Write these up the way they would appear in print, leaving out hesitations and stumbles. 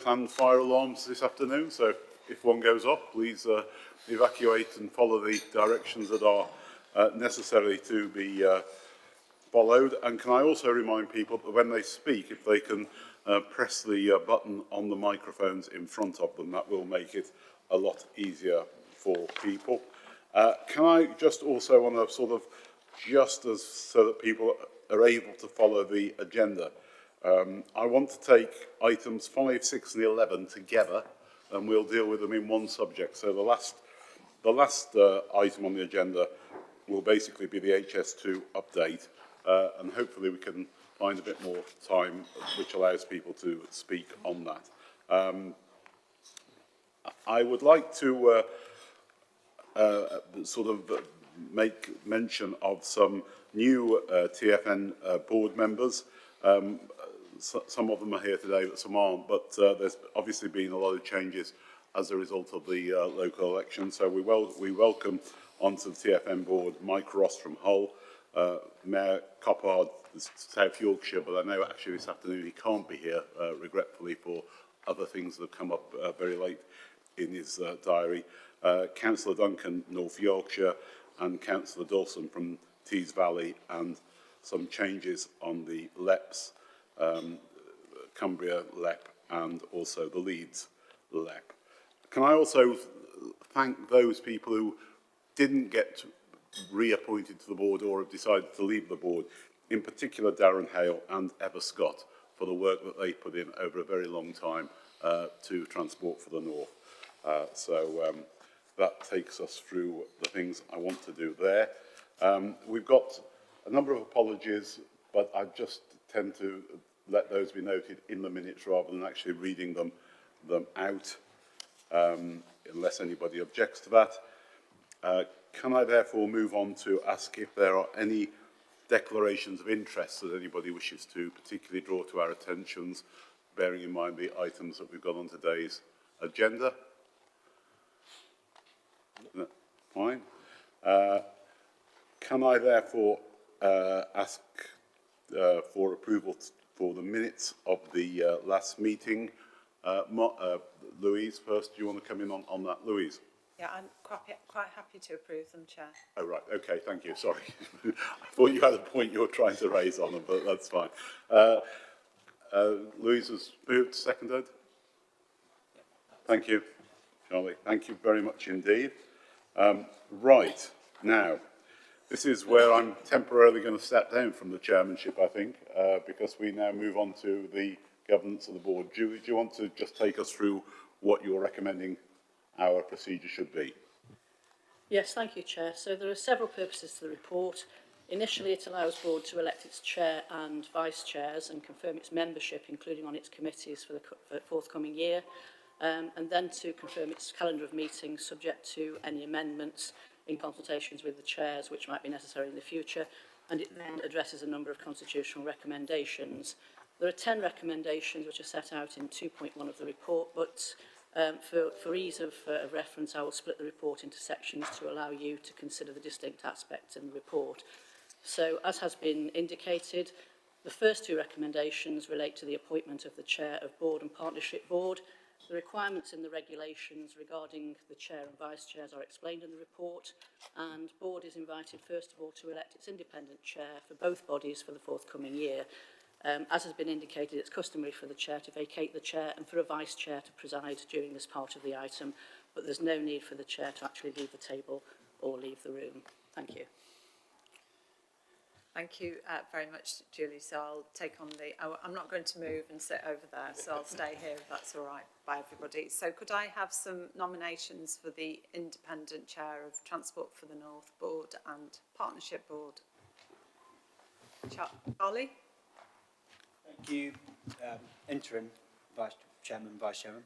planned fire alarms this afternoon, so if one goes off, please evacuate and follow the directions that are necessary to be followed. And can I also remind people that when they speak, if they can press the button on the microphones in front of them, that will make it a lot easier for people. Can I just also, on a sort of, just as so that people are able to follow the agenda, I want to take items 5, 6 and 11 together, and we'll deal with them in one subject. So the last item on the agenda will basically be the HS2 update, and hopefully we can find a bit more time which allows people to speak on that. I would like to sort of make mention of some new TFN board members. Some of them are here today, but some aren't. But there's obviously been a lot of changes as a result of the local election. So we welcome onto the TFN board Mike Ross from Hull, Mayor Coppard, South Yorkshire, but I know actually this afternoon he can't be here, regretfully, for other things that have come up very late in his diary. Councillor Duncan, North Yorkshire, and Councillor Dawson from Tees Valley, and some changes on the LEPs, Cumbria LEP, and also the Leeds LEP. Can I also thank those people who didn't get reappointed to the board or have decided to leave the board, in particular Darren Hale and Eva Scott, for the work that they put in over a very long time to Transport for the North. That takes us through the things I want to do there. We've got a number of apologies, but I just tend to let those be noted in the minutes rather than actually reading them out, unless anybody objects to that. Can I therefore move on to ask if there are any declarations of interest that anybody wishes to particularly draw to our attentions, bearing in mind the items that we've got on today's agenda? No, fine. Can I therefore ask for approval for the minutes of the last meeting? Louise, first, do you want to come in on that? Louise? Yeah, I'm quite happy to approve them, Chair. Oh, right. Okay, thank you. Sorry. I thought you had a point you were trying to raise on them, but that's fine. Louise has moved, seconded. Thank you, Charlie. Thank you very much indeed. Right. Now, this is where I'm temporarily going to step down from the chairmanship, I think, because we now move on to the governance of the board. Julie, do you want to just take us through what you're recommending our procedure should be? Yes, thank you, Chair. So there are several purposes to the report. Initially, it allows board to elect its chair and vice chairs and confirm its membership, including on its committees for the forthcoming year, and then to confirm its calendar of meetings subject to any amendments in consultations with the chairs which might be necessary in the future, and it then addresses a number of constitutional recommendations. There are 10 recommendations which are set out in 2.1 of the report, but for ease of reference, I will split the report into sections to allow you to consider the distinct aspects in the report. So, as has been indicated, the first two recommendations relate to the appointment of the chair of board and partnership board. The requirements in the regulations regarding the chair and vice chairs are explained in the report, and board is invited first of all to elect its independent chair for both bodies for the forthcoming year. As has been indicated, it's customary for the chair to vacate the chair and for a vice chair to preside during this part of the item, but there's no need for the chair to actually leave the table or leave the room. Thank you. Thank you very much, Julie. So I'll take on I'm not going to move and sit over there, so I'll stay here if that's all right by everybody. So could I have some nominations for the independent chair of Transport for the North Board and Partnership Board? Charlie? Thank you, Interim Vice Chairman, Vice Chairman.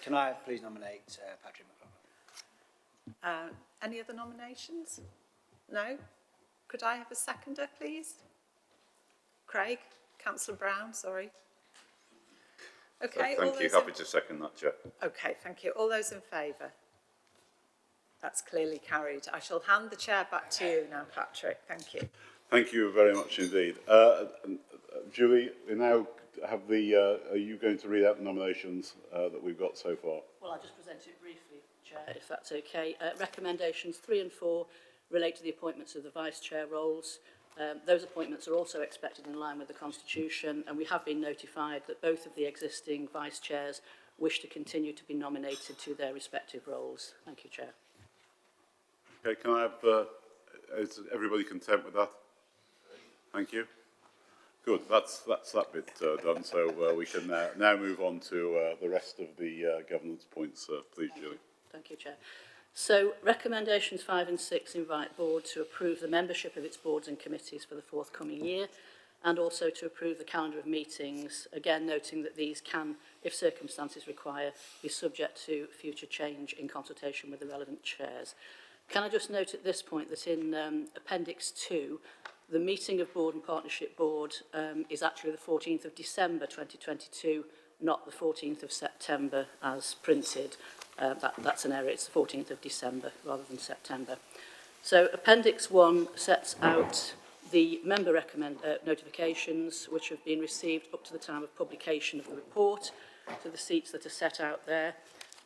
Can I please nominate Patrick McLaughlin? Any other nominations? No? Could I have a seconder, please? Craig? Councillor Brown, sorry. Okay. Thank you. Happy to second that, Chair. Okay, thank you. All those in favour? That's clearly carried. I shall hand the chair back to you now, Patrick. Thank you. Thank you very much indeed. Julie, we now have the, are you going to read out the nominations that we've got so far? Well, I'll just present it briefly, Chair, if that's okay. Recommendations 3 and 4 relate to the appointments of the Vice Chair roles. Those appointments are also expected in line with the Constitution, and we have been notified that both of the existing Vice Chairs wish to continue to be nominated to their respective roles. Thank you, Chair. Okay, can I have, is everybody content with that? Thank you. Good, that's that bit done, so we can now move on to the rest of the governance points, please, Julie. Thank you, Chair. So, recommendations 5 and 6 invite Board to approve the membership of its boards and committees for the forthcoming year, and also to approve the calendar of meetings, again noting that these can, if circumstances require, be subject to future change in consultation with the relevant chairs. Can I just note at this point that in Appendix 2, the meeting of Board and Partnership Board is actually the 14th of December 2022, not the 14th of September as printed. That's an error, it's the 14th of December rather than September. So Appendix 1 sets out the member notifications which have been received up to the time of publication of the report to the seats that are set out there.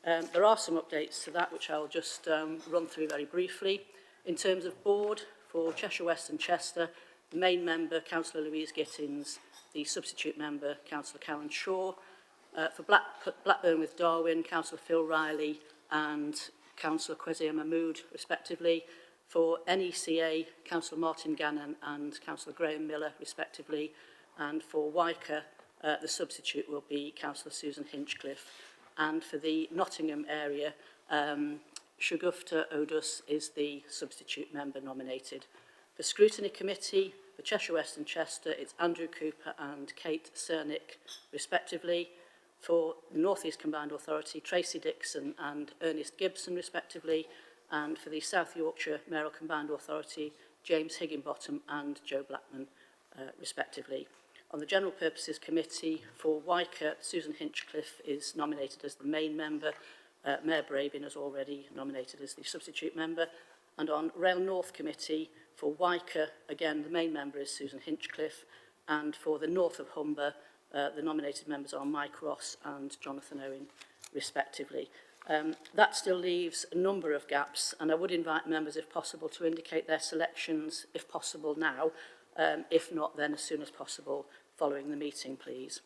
There are some updates to that which I'll just run through very briefly. In terms of Board, for Cheshire West and Chester, the main member, Councillor Louise Gittins, the substitute member, Councillor Karen Shaw. For Blackburn with Darwin, Councillor Phil Riley and Councillor Kwesi Mahmood, respectively. For NECA, Councillor Martin Gannon and Councillor Graham Miller, respectively. And for Wyker, the substitute will be Councillor Susan Hinchcliffe. And for the Nottingham area, Shagufta Odus is the substitute member nominated. For Scrutiny Committee, for Cheshire West and Chester, it's Andrew Cooper and Kate Cernick, respectively. For the North East Combined Authority, Tracy Dixon and Ernest Gibson, respectively. And for the South Yorkshire Mayoral Combined Authority, James Higginbottom and Joe Blackman, respectively. On the General Purposes Committee, for Wyker, Susan Hinchcliffe is nominated as the main member. Mayor Brabin is already nominated as the substitute member. And on Rail North Committee, for Wyker, again, the main member is Susan Hinchcliffe. And for the North of Humber, the nominated members are Mike Ross and Jonathan Owen, respectively. That still leaves a number of gaps, and I would invite members, if possible, to indicate their selections, if possible now, if not, then as soon as possible following the meeting, please.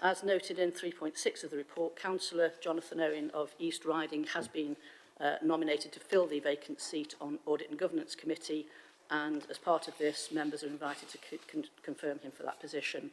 As noted in 3.6 of the report, Councillor Jonathan Owen of East Riding has been nominated to fill the vacant seat on Audit and Governance Committee, and as part of this, members are invited to confirm him for that position.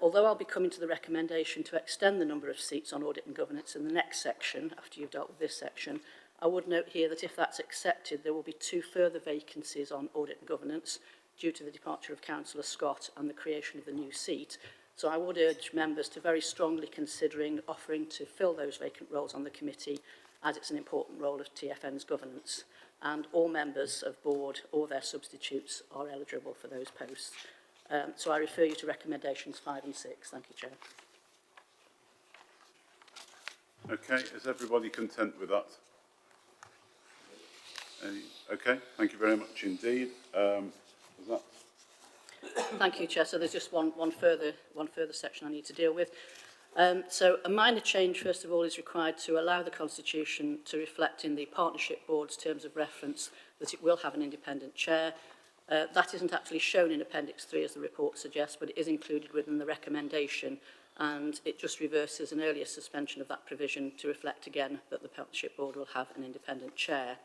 Although I'll be coming to the recommendation to extend the number of seats on Audit and Governance in the next section, after you've dealt with this section, I would note here that if that's accepted, there will be 2 further vacancies on Audit and Governance due to the departure of Councillor Scott and the creation of the new seat. So I would urge members to very strongly considering offering to fill those vacant roles on the committee, as it's an important role of TFN's governance. And all members of board or their substitutes are eligible for those posts. So I refer you to recommendations 5 and 6. Thank you, Chair. Okay, is everybody content with that? Okay, thank you very much indeed. Is that? Thank you, Chair. So there's just one further section I need to deal with. So a minor change, first of all, is required to allow the Constitution to reflect in the Partnership Board's terms of reference that it will have an independent chair. That isn't actually shown in Appendix 3 as the report suggests, but it is included within the recommendation, and it just reverses an earlier suspension of that provision to reflect again that the Partnership Board will have an independent chair.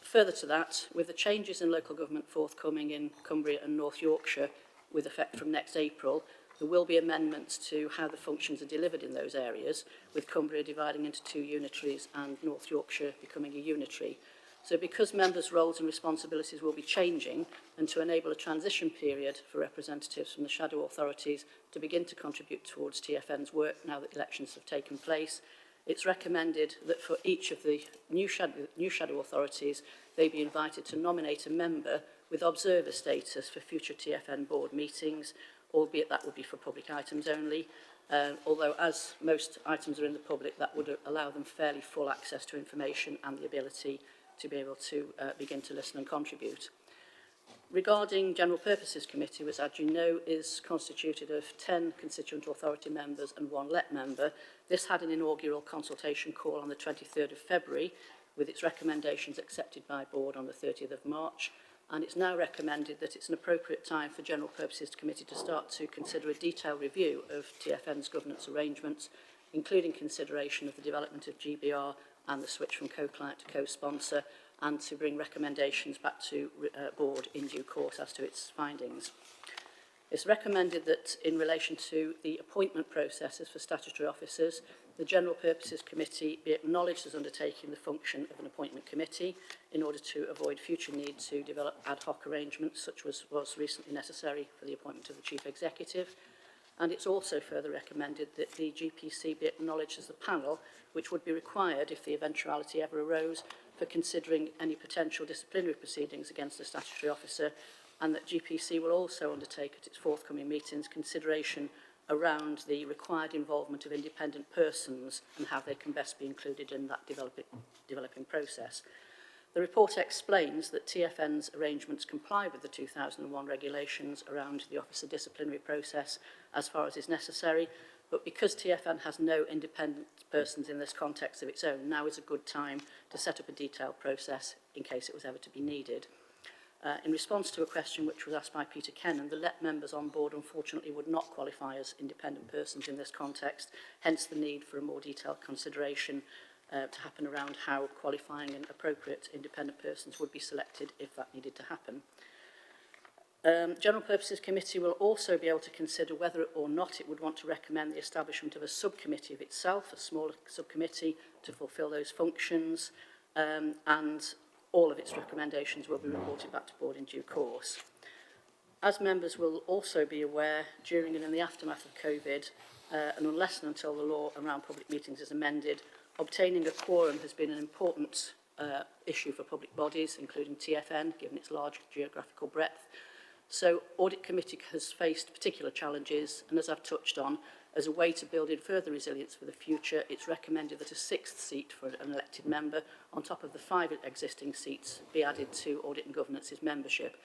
Further to that, with the changes in local government forthcoming in Cumbria and North Yorkshire with effect from next April, there will be amendments to how the functions are delivered in those areas, with Cumbria dividing into 2 unitaries and North Yorkshire becoming a unitary. So because members' roles and responsibilities will be changing, and to enable a transition period for representatives from the shadow authorities to begin to contribute towards TFN's work now that elections have taken place, it's recommended that for each of the new shadow authorities, they be invited to nominate a member with observer status for future TFN board meetings, albeit that would be for public items only. Although as most items are in the public, that would allow them fairly full access to information and the ability to be able to begin to listen and contribute. Regarding General Purposes Committee, which, as you know, is constituted of 10 constituent authority members and 1 LEP member, this had an inaugural consultation call on the 23rd of February, with its recommendations accepted by Board on the 30th of March, and it's now recommended that it's an appropriate time for General Purposes Committee to start to consider a detailed review of TFN's governance arrangements, including consideration of the development of GBR and the switch from co-client to co-sponsor, and to bring recommendations back to Board in due course as to its findings. It's recommended that in relation to the appointment processes for statutory officers, the General Purposes Committee be acknowledged as undertaking the function of an appointment committee in order to avoid future need to develop ad hoc arrangements, such was recently necessary for the appointment of the Chief Executive. And it's also further recommended that the GPC be acknowledged as the panel, which would be required if the eventuality ever arose for considering any potential disciplinary proceedings against a statutory officer, and that GPC will also undertake at its forthcoming meetings consideration around the required involvement of independent persons and how they can best be included in that developing process. The report explains that TFN's arrangements comply with the 2001 regulations around the officer disciplinary process as far as is necessary, but because TFN has no independent persons in this context of its own, now is a good time to set up a detailed process in case it was ever to be needed. In response to a question which was asked by Peter Kennan, the LEP members on board unfortunately would not qualify as independent persons in this context, hence the need for a more detailed consideration to happen around how qualifying and appropriate independent persons would be selected if that needed to happen. General Purposes Committee will also be able to consider whether or not it would want to recommend the establishment of a subcommittee of itself, a smaller subcommittee to fulfil those functions, and all of its recommendations will be reported back to Board in due course. As members will also be aware, during and in the aftermath of COVID, and unless and until the law around public meetings is amended, obtaining a quorum has been an important issue for public bodies, including TFN, given its large geographical breadth. So Audit Committee has faced particular challenges, and as I've touched on, as a way to build in further resilience for the future, it's recommended that a 6th seat for an elected member, on top of the 5 existing seats, be added to Audit and Governance's membership.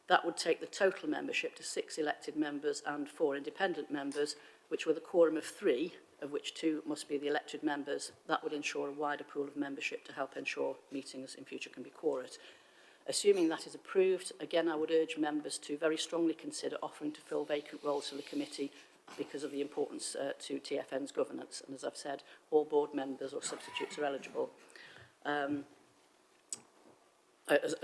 That would take the total membership to 6 elected members and 4 independent members, which with a quorum of 3, of which 2 must be the elected members. That would ensure a wider pool of membership to help ensure meetings in future can be quorate. Assuming that is approved, again, I would urge members to very strongly consider offering to fill vacant roles in the committee because of the importance to TFN's governance. And as I've said, all board members or substitutes are eligible.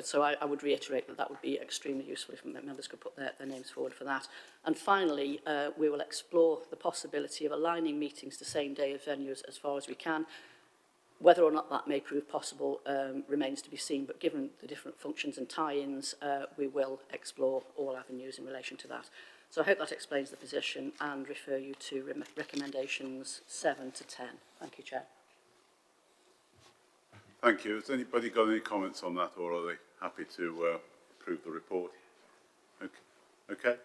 So I would reiterate that that would be extremely useful if members could put their names forward for that. And finally, we will explore the possibility of aligning meetings to same-day venues as far as we can. Whether or not that may prove possible remains to be seen, but given the different functions and tie-ins, we will explore all avenues in relation to that. So I hope that explains the position and refer you to recommendations 7 to 10. Thank you, Chair. Thank you. Has anybody got any comments on that, or are they happy to approve the report? Okay.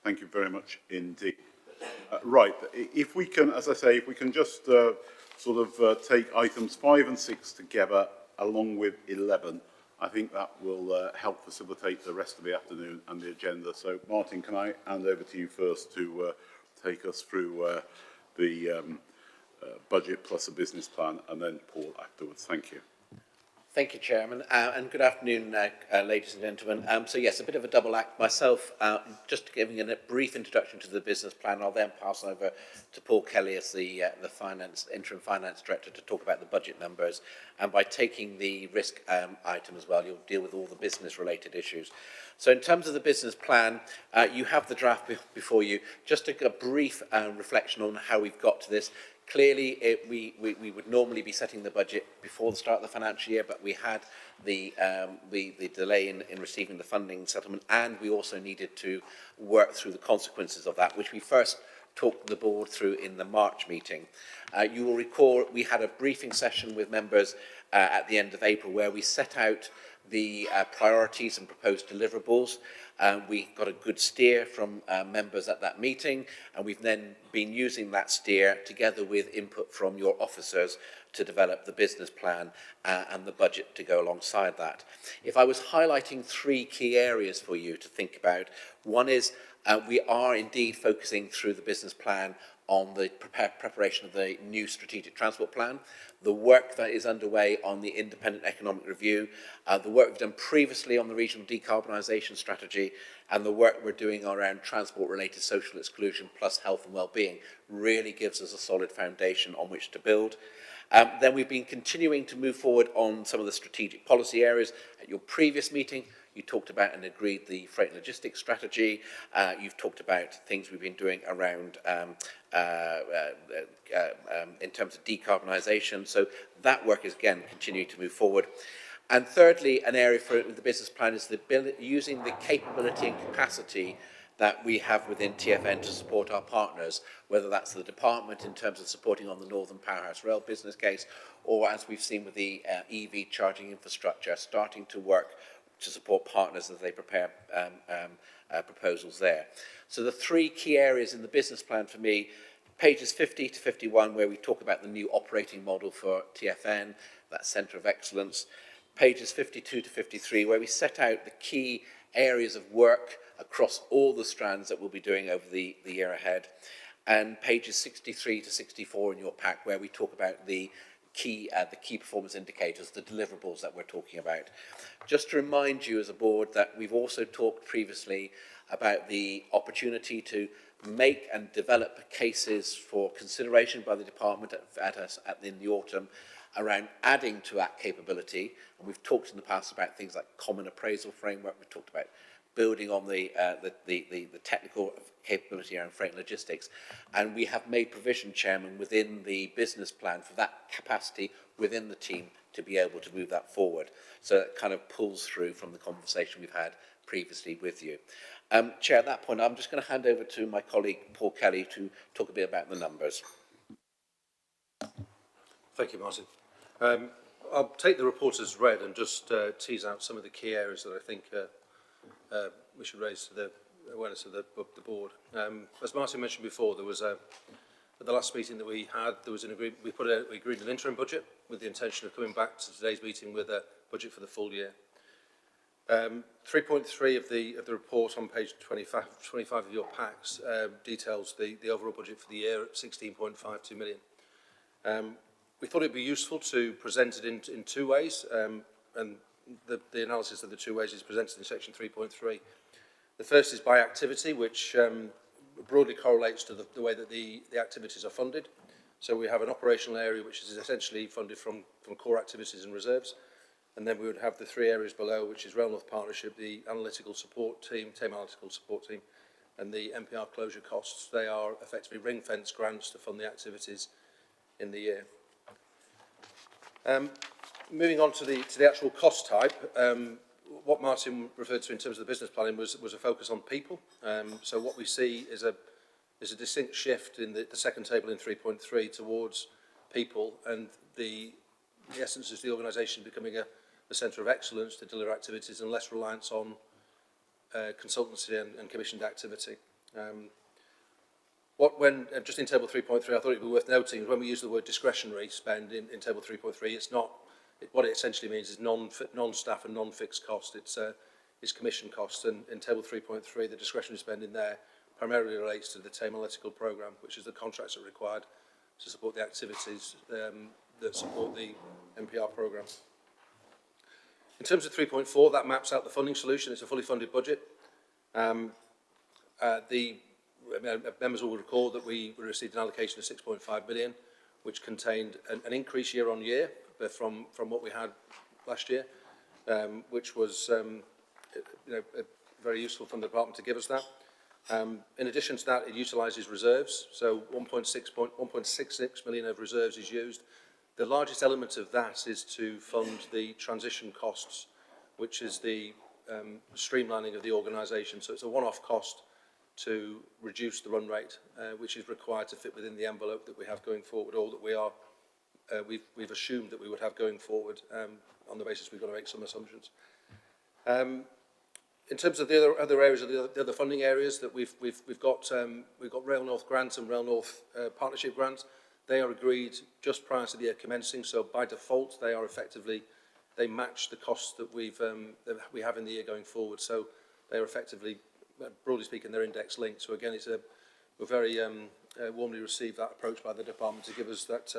Thank you very much indeed. Right. If we can, as I say, if we can just take items 5 and 6 together along with 11, I think that will help facilitate the rest of the afternoon and the agenda. So, Martin, can I hand over to you first to take us through the budget plus a business plan, and then Paul afterwards. Thank you. Thank you, Chairman, and good afternoon, ladies and gentlemen. So yes, a bit of a double act myself, just giving a brief introduction to the business plan. I'll then pass over to Paul Kelly as the Interim Finance Director to talk about the budget numbers. And by taking the risk item as well, you'll deal with all the business-related issues. So in terms of the business plan, you have the draft before you. Just a brief reflection on how we've got to this. Clearly, we would normally be setting the budget before the start of the financial year, but we had the delay in receiving the funding settlement, and we also needed to work through the consequences of that, which we first talked the board through in the March meeting. You will recall we had a briefing session with members at the end of April where we set out the priorities and proposed deliverables. We got a good steer from members at that meeting, and we've then been using that steer together with input from your officers to develop the business plan and the budget to go alongside that. If I was highlighting 3 key areas for you to think about, one is we are indeed focusing through the business plan on the preparation of the new strategic transport plan, the work that is underway on the independent economic review, the work we've done previously on the regional decarbonisation strategy, and the work we're doing around transport-related social exclusion plus health and well-being really gives us a solid foundation on which to build. Then we've been continuing to move forward on some of the strategic policy areas. At your previous meeting, you talked about and agreed the freight and logistics strategy. You've talked about things we've been doing around in terms of decarbonisation. So that work is, again, continuing to move forward. And thirdly, an area for the business plan is using the capability and capacity that we have within TfN to support our partners, whether that's the department in terms of supporting on the Northern Powerhouse Rail business case, or as we've seen with the EV charging infrastructure, starting to work to support partners as they prepare proposals there. So the 3 key areas in the business plan for me, pages 50 to 51, where we talk about the new operating model for TfN, that centre of excellence. Pages 52 to 53, where we set out the key areas of work across all the strands that we'll be doing over the year ahead. And pages 63 to 64 in your pack, where we talk about the key performance indicators, the deliverables that we're talking about. Just to remind you as a board that we've also talked previously about the opportunity to make and develop cases for consideration by the department in the autumn around adding to that capability. And we've talked in the past about things like common appraisal framework. We've talked about building on the technical capability around freight and logistics. And we have made provision, Chairman, within the business plan for that capacity within the team to be able to move that forward. So it kind of pulls through from the conversation we've had previously with you. Chair, at that point, I'm just going to hand over to my colleague, Paul Kelly, to talk a bit about the numbers. Thank you, Martin. I'll take the report as read and just tease out some of the key areas that I think we should raise to the awareness of the board. As Martin mentioned before, there was at the last meeting that we had, there was an agreement. We agreed an interim budget with the intention of coming back to today's meeting with a budget for the full year. 3.3 of the report on page 25 of your packs details the overall budget for the year at 16.52 million. We thought it would be useful to present it in 2 ways, and the analysis of the 2 ways is presented in section 3.3. The first is by activity, which broadly correlates to the way that the activities are funded. So we have an operational area which is essentially funded from core activities and reserves, and then we would have the 3 areas below, which is Rail North Partnership, the Analytical Support Team, Analytical Support Team, and the MPR closure costs. They are effectively ring-fence grants to fund the activities in the year. Moving on to the actual cost type, what Martin referred to in terms of the business planning was a focus on people. So what we see is a distinct shift in the second table in 3.3 towards people, and the essence is the organisation becoming a centre of excellence to deliver activities and less reliance on consultancy and commissioned activity. Just in table 3.3, I thought it would be worth noting, when we use the word discretionary spend in table 3.3, it's not, what it essentially means is non-staff and non-fixed cost. It's commission costs, and in table 3.3, the discretionary spend in there primarily relates to the Analytical programme, which is the contracts that are required to support the activities that support the MPR programme. In terms of 3.4, that maps out the funding solution. It's a fully funded budget. Members will recall that we received an allocation of 6.5 million, which contained an increase year on year from what we had last year, which was very useful from the department to give us that. In addition to that, it utilises reserves, so 1.66 million of reserves is used. The largest element of that is to fund the transition costs, which is the streamlining of the organisation. So it's a one-off cost to reduce the run rate, which is required to fit within the envelope that we have going forward, or that we've assumed that we would have going forward on the basis we've got to make some assumptions. In terms of the other areas, of the other funding areas that we've got Rail North grants and Rail North partnership grants. They are agreed just prior to the year commencing, so by default they are effectively, they match the costs that we have in the year going forward. So they are effectively, broadly speaking, they're index linked. So again, we're very warmly received that approach by the department to give us that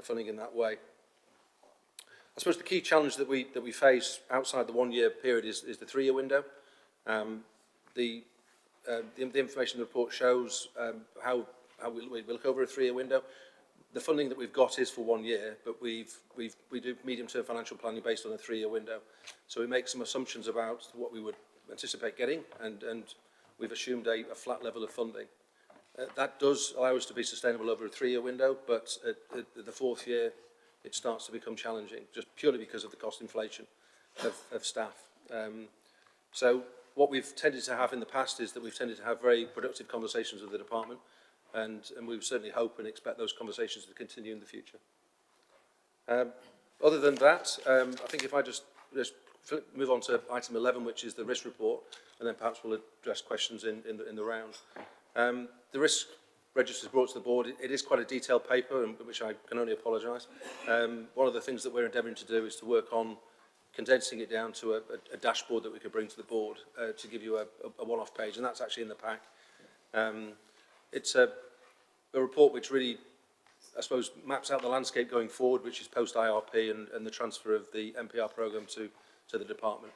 funding in that way. I suppose the key challenge that we face outside the 1 year period is the 3 year window. The information in the report shows how we look over a 3 year window. The funding that we've got is for 1 year, but we do medium-term financial planning based on a 3 year window. So we make some assumptions about what we would anticipate getting, and we've assumed a flat level of funding. That does allow us to be sustainable over a 3 year window, but at the 4th year, it starts to become challenging, just purely because of the cost inflation of staff. So what we've tended to have in the past is that we've tended to have very productive conversations with the department, and we certainly hope and expect those conversations to continue in the future. Other than that, I think if I just move on to item 11, which is the risk report, and then perhaps we'll address questions in the round. The risk register is brought to the board. It is quite a detailed paper, which I can only apologise. One of the things that we're endeavouring to do is to work on condensing it down to a dashboard that we could bring to the board to give you a one-off page, and that's actually in the pack. It's a report which really, I suppose, maps out the landscape going forward, which is post-IRP and the transfer of the MPR programme to the department.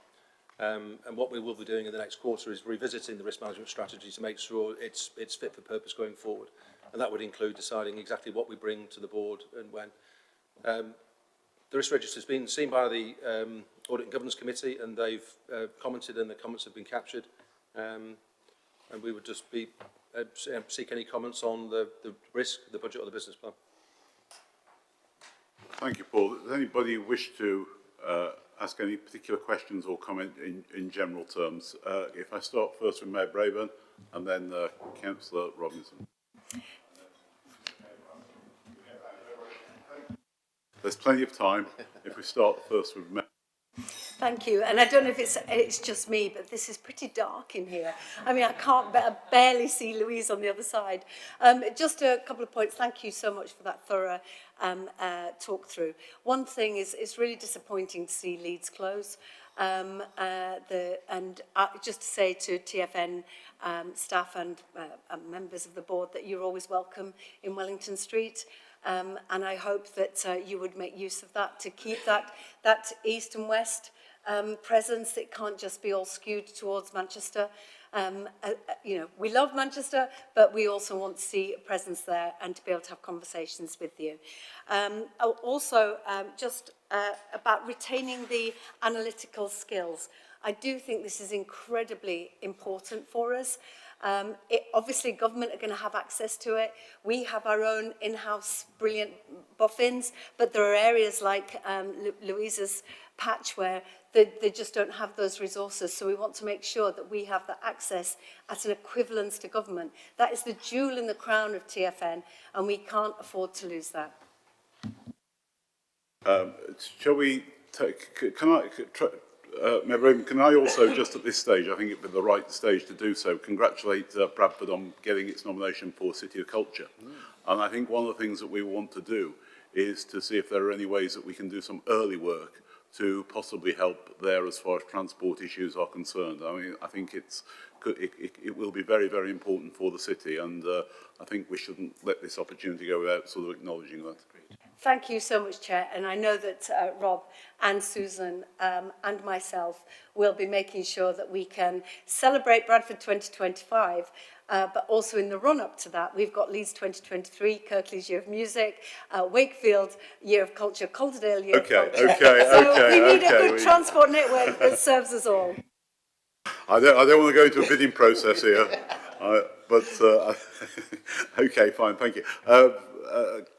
And what we will be doing in the next quarter is revisiting the risk management strategy to make sure it's fit for purpose going forward. And that would include deciding exactly what we bring to the board and when. The risk register has been seen by the Audit and Governance Committee, and they've commented, and the comments have been captured. And we would just be seek any comments on the risk, the budget or the business plan. Thank you, Paul. Does anybody wish to ask any particular questions or comment in general terms? If I start first with Mayor Braben and then Councillor Robinson. There's plenty of time if we start first with Mayor. Thank you. And I don't know if it's just me, but this is pretty dark in here. I mean, I barely see Louise on the other side. Just a couple of points. Thank you so much for that thorough talk through. One thing is, it's really disappointing to see Leeds close. Just to say to TFN staff and members of the board that you're always welcome in Wellington Street. And I hope that you would make use of that to keep that east and west presence. It can't just be all skewed towards Manchester. You know, we love Manchester, but we also want to see a presence there and to be able to have conversations with you. Also, just about retaining the analytical skills. I do think this is incredibly important for us. Obviously, government are going to have access to it. We have our own in-house brilliant boffins, but there are areas like Louisa's patch where they just don't have those resources. So we want to make sure that we have the access at an equivalence to government. That is the jewel in the crown of TFN, and we can't afford to lose that. Shall we take, can I also, just at this stage, I think it would be the right stage to do so, congratulate Bradford on getting its nomination for City of Culture. And I think one of the things that we want to do is to see if there are any ways that we can do some early work to possibly help there as far as transport issues are concerned. I mean, I think it will be very, very important for the city, and I think we shouldn't let this opportunity go without sort of acknowledging that. Thank you so much, Chair. And I know that Rob and Susan and myself will be making sure that we can celebrate Bradford 2025, but also in the run-up to that, we've got Leeds 2023, Kirklees Year of Music, Wakefield Year of Culture, Calderdale Year of Culture. So we need a good transport network that serves us all. I don't want to go into a bidding process here, but okay, fine, thank you.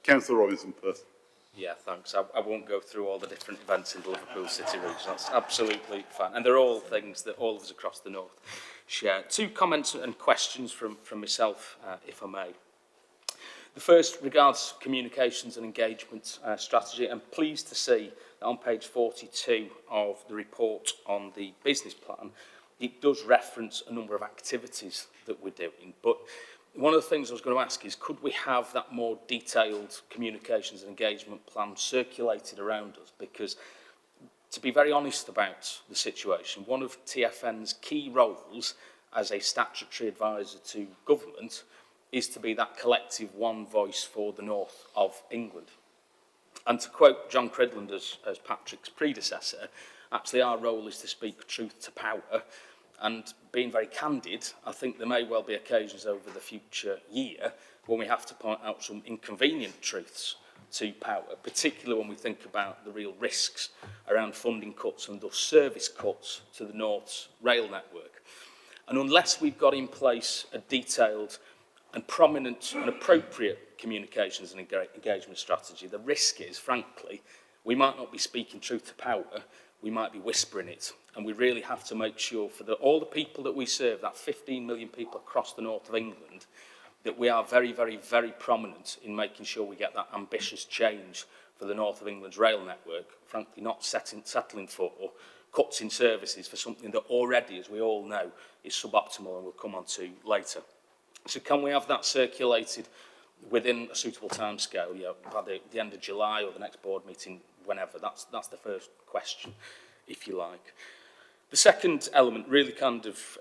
Councillor Robinson first. Yeah, thanks. I won't go through all the different events in the Liverpool City region. That's absolutely fine. And they're all things that all of us across the north share. Two comments and questions from myself, if I may. The first regards communications and engagement strategy. I'm pleased to see that on page 42 of the report on the business plan, it does reference a number of activities that we're doing. But one of the things I was going to ask is, could we have that more detailed communications and engagement plan circulated around us? Because, to be very honest about the situation, one of TFN's key roles as a statutory advisor to government is to be that collective one voice for the north of England. And to quote John Cridland as Patrick's predecessor, actually our role is to speak truth to power. And being very candid, I think there may well be occasions over the future year when we have to point out some inconvenient truths to power, particularly when we think about the real risks around funding cuts and thus service cuts to the North's rail network. And unless we've got in place a detailed and prominent and appropriate communications and engagement strategy, the risk is, frankly, we might not be speaking truth to power, we might be whispering it. And we really have to make sure for all the people that we serve, that 15 million people across the north of England, that we are very, very, very prominent in making sure we get that ambitious change for the north of England's rail network, frankly not settling for cuts in services for something that already, as we all know, is suboptimal and we'll come on to later. So can we have that circulated within a suitable timescale, by the end of July or the next board meeting, whenever? That's the first question, if you like. The second element really kind of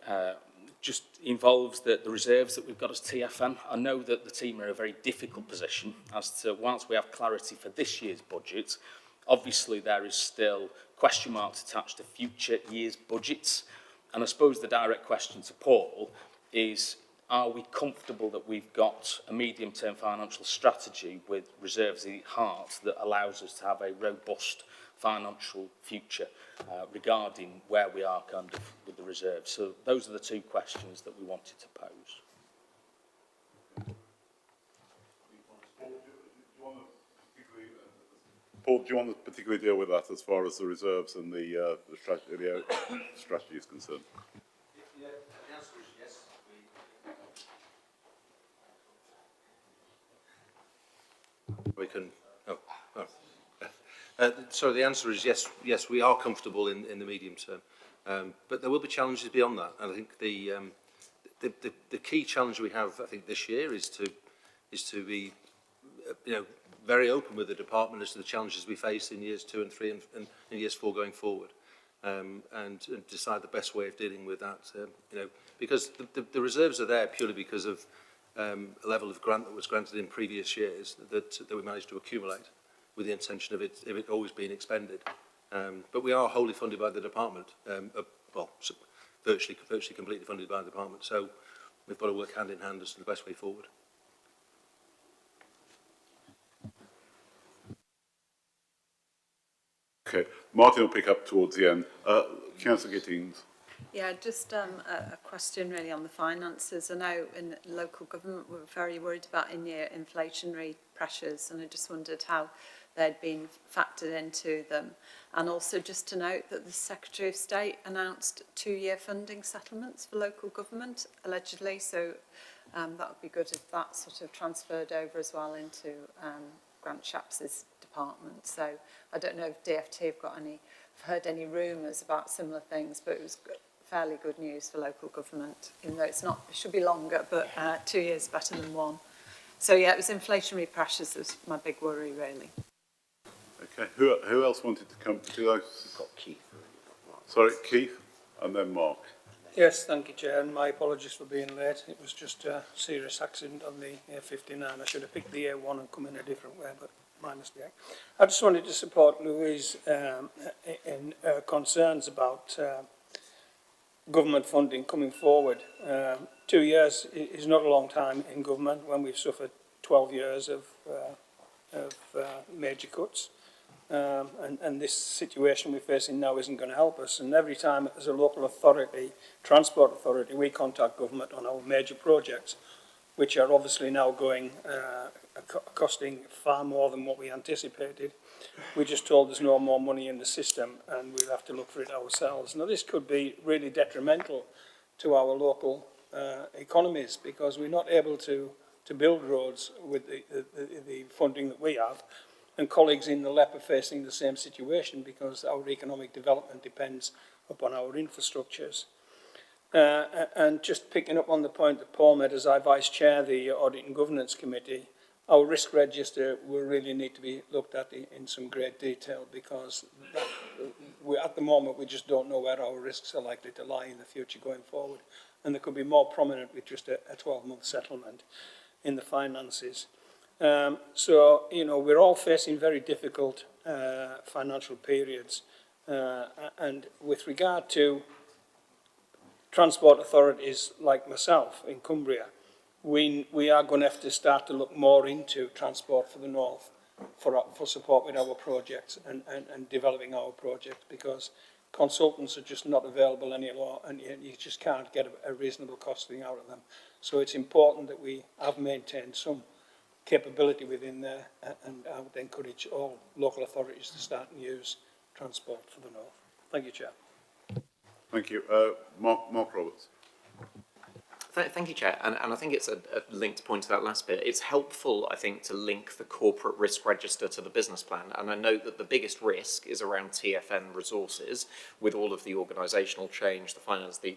just involves the reserves that we've got as TFN. I know that the team are in a very difficult position as to, whilst we have clarity for this year's budget, obviously there is still question marks attached to future years' budgets. And I suppose the direct question to Paul is, are we comfortable that we've got a medium-term financial strategy with reserves at heart that allows us to have a robust financial future regarding where we are kind of with the reserves? So those are the two questions that we wanted to pose. Paul, do you want to particularly deal with that as far as the reserves and the strategy is concerned? Yeah, the answer is yes. We can. So the answer is yes. Yes, we are comfortable in the medium term, but there will be challenges beyond that. And I think the key challenge we have, I think, this year is to be, very open with the department as to the challenges we face in years 2 and 3 and in years 4 going forward, and decide the best way of dealing with that. Because the reserves are there purely because of a level of grant that was granted in previous years that we managed to accumulate, with the intention of it always being expended. But we are wholly funded by the department, virtually completely funded by the department. So we've got to work hand in hand as to the best way forward. Okay, Martin will pick up towards the end. Councillor Gittings. Yeah, just a question really on the finances. I know in local government we're very worried about in-year inflationary pressures, and I just wondered how they'd been factored into them. And also just to note that the Secretary of State announced 2-year funding settlements for local government, allegedly, so that would be good if that sort of transferred over as well into Grant Shapps' department. So I don't know if DFT have got heard any rumours about similar things, but it was fairly good news for local government, even though it should be longer, but 2 years better than 1. So yeah, it was inflationary pressures that was my big worry, really. Okay, who else wanted to come to those? We've got Keith. Sorry, Keith, and then Mark. Yes, thank you, Chair, and my apologies for being late. It was just a serious accident on the A59. I should have picked the A1 and come in a different way, but my mistake. I just wanted to support Louise in concerns about government funding coming forward. 2 years is not a long time in government when we've suffered 12 years of major cuts. And this situation we're facing now isn't going to help us. And every time as a local authority, transport authority, we contact government on our major projects, which are obviously now going, costing far more than what we anticipated. We're just told there's no more money in the system and we'll have to look for it ourselves. Now this could be really detrimental to our local economies, because we're not able to to build roads with the funding that we have, and colleagues in the LEP are facing the same situation because our economic development depends upon our infrastructures. And just picking up on the point that Paul made, as I vice chair the Audit and Governance Committee, our risk register will really need to be looked at in some great detail, because at the moment we just don't know where our risks are likely to lie in the future going forward, and they could be more prominent with just a 12-month settlement in the finances. So, you know, we're all facing very difficult financial periods, and with regard to transport authorities like myself in Cumbria, we are going to have to start to look more into transport for the north for support with our projects and developing our projects, because consultants are just not available anymore, and you just can't get a reasonable costing out of them. So it's important that we have maintained some capability within there, and I would encourage all local authorities to start and use transport for the north. Thank you, Chair. Thank you. Mark Roberts. Thank you, Chair. And I think it's a linked point to that last bit. It's helpful, I think, to link the corporate risk register to the business plan. And I know that the biggest risk is around TFN resources, with all of the organisational change, the finance, the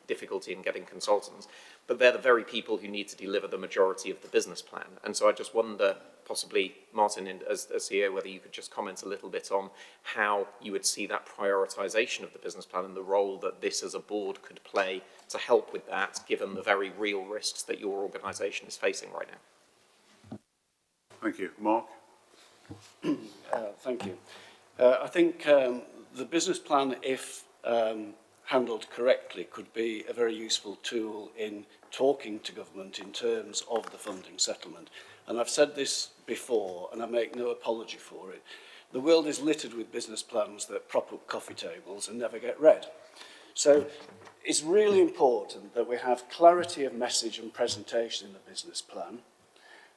difficulty in getting consultants. But they're the very people who need to deliver the majority of the business plan. And so I just wonder, possibly, Martin, as CEO, whether you could just comment a little bit on how you would see that prioritisation of the business plan and the role that this as a board could play to help with that, given the very real risks that your organisation is facing right now. Thank you. Mark? Thank you. I think the business plan, if handled correctly, could be a very useful tool in talking to government in terms of the funding settlement. And I've said this before, and I make no apology for it. The world is littered with business plans that prop up coffee tables and never get read. So it's really important that we have clarity of message and presentation in the business plan,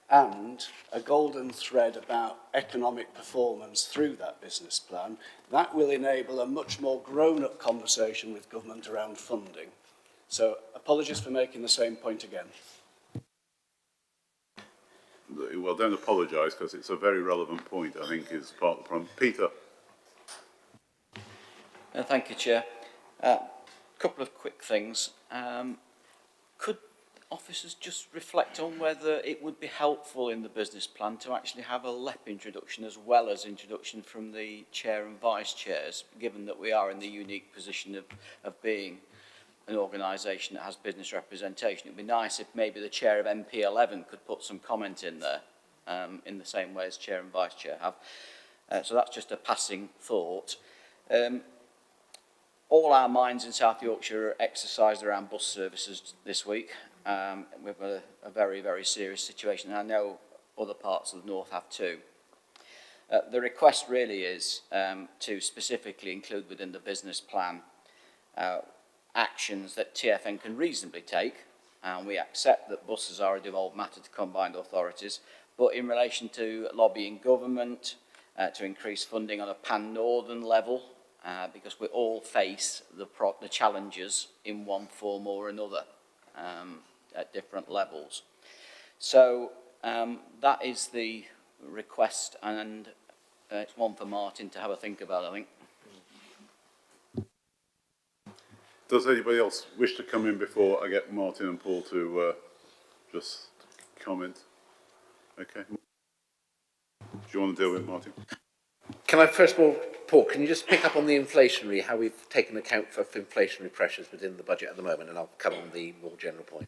and a golden thread about economic performance through that business plan. That will enable a much more grown-up conversation with government around funding. So apologies for making the same point again. Well, don't apologise, because it's a very relevant point, I think, is part of the problem. Peter? Thank you, Chair. Couple of quick things. Could officers just reflect on whether it would be helpful in the business plan to actually have a LEP introduction as well as introduction from the chair and vice chairs, given that we are in the unique position of being an organisation that has business representation? It would be nice if maybe the chair of MP11 could put some comment in there, in the same way as chair and vice chair have. So that's just a passing thought. All our minds in South Yorkshire are exercised around bus services this week. We've got a very, very serious situation, and I know other parts of the north have too. The request really is to specifically include within the business plan actions that TFN can reasonably take, and we accept that buses are a devolved matter to combined authorities, but in relation to lobbying government, to increase funding on a pan-northern level, because we all face the challenges in one form or another at different levels. So that is the request, and it's one for Martin to have a think about, I think. Does anybody else wish to come in before I get Martin and Paul to just comment? Okay. Do you want to deal with it, Martin? Can I first of all, Paul, can you just pick up on the inflationary, how we've taken account for inflationary pressures within the budget at the moment, and I'll come on the more general point.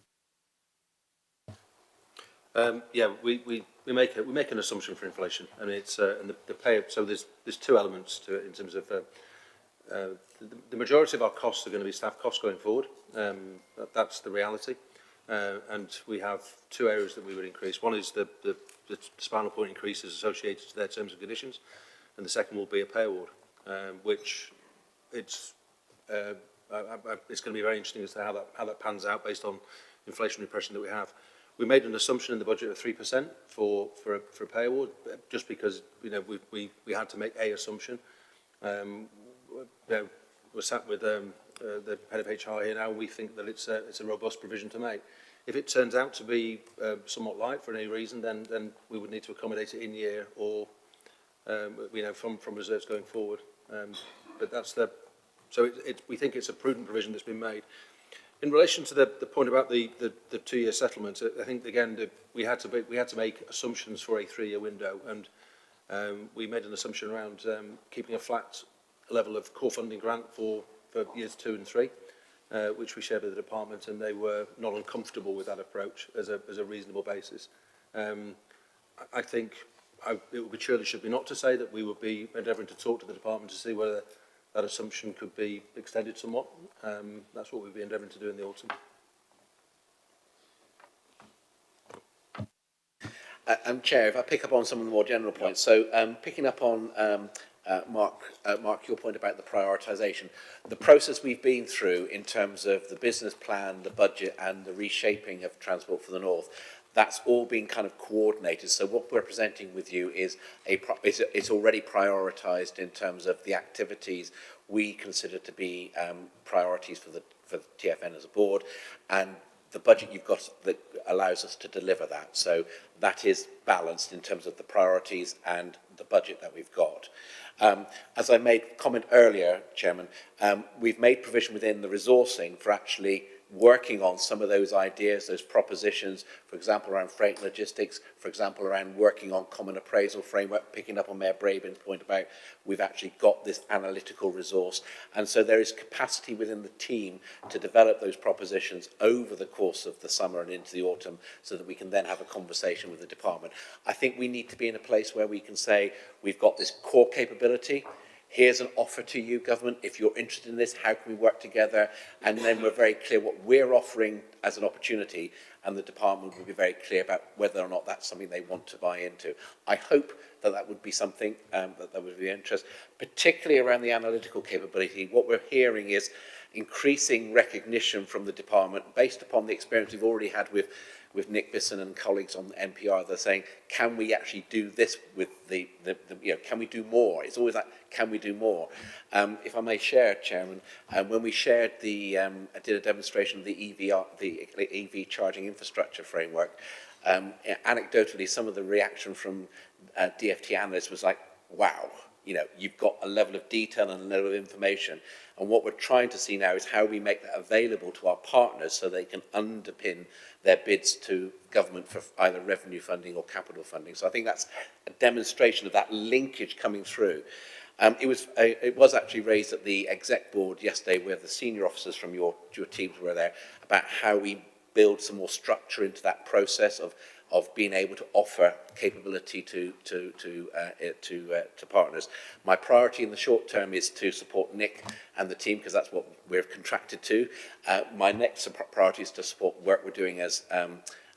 Yeah, we make an assumption for inflation, and it's and the pay. So there's two elements to it in terms of the majority of our costs are going to be staff costs going forward. That's the reality, and we have two areas that we would increase. One is the spinal point increases associated to their terms and conditions, and the second will be a pay award, which it's going to be very interesting as to how that pans out based on inflationary pressure that we have. We made an assumption in the budget of 3% for a pay award, just because we had to make a assumption. We're sat with the head of HR here now. We think that it's a robust provision to make. If it turns out to be somewhat light for any reason, then we would need to accommodate it in year or from reserves going forward. But that's so we think it's a prudent provision that's been made. In relation to the point about the 2-year settlement, I think again we had to make assumptions for a 3-year window, and we made an assumption around keeping a flat level of core funding grant for years 2 and 3, which we shared with the department, and they were not uncomfortable with that approach as a reasonable basis. I think it should be not to say that we would be endeavouring to talk to the department to see whether that assumption could be extended somewhat. That's what we'll be endeavouring to do in the autumn. Chair, if I pick up on some of the more general points. So picking up on Mark, your point about the prioritisation. The process we've been through in terms of the business plan, the budget and the reshaping of Transport for the North, that's all been kind of coordinated. So what we're presenting with you is it's already prioritised in terms of the activities we consider to be priorities for the TFN as a board, and the budget you've got that allows us to deliver that. So that is balanced in terms of the priorities and the budget that we've got. As I made comment earlier, Chairman, we've made provision within the resourcing for actually working on some of those ideas, those propositions, for example, around freight logistics, for example, around working on common appraisal framework, picking up on Mayor Braben's point about we've actually got this analytical resource. And so there is capacity within the team to develop those propositions over the course of the summer and into the autumn so that we can then have a conversation with the department. I think we need to be in a place where we can say we've got this core capability. Here's an offer to you, government. If you're interested in this, how can we work together? And then we're very clear what we're offering as an opportunity, and the department will be very clear about whether or not that's something they want to buy into. I hope that that would be something that would be of interest, particularly around the analytical capability. What we're hearing is increasing recognition from the department based upon the experience we've already had with Nick Bisson and colleagues on the NPR. They're saying, can we actually do this with the can we do more? It's always like, can we do more? If I may share, Chairman, when we shared I did a demonstration of the EV charging infrastructure framework, anecdotally, some of the reaction from DFT analysts was like, wow, you've got a level of detail and a level of information. And what we're trying to see now is how we make that available to our partners so they can underpin their bids to government for either revenue funding or capital funding. So I think that's a demonstration of that linkage coming through. It was actually raised at the exec board yesterday where the senior officers from your teams were there about how we build some more structure into that process of being able to offer capability to partners. My priority in the short term is to support Nick and the team because that's what we're contracted to. My next priority is to support work we're doing as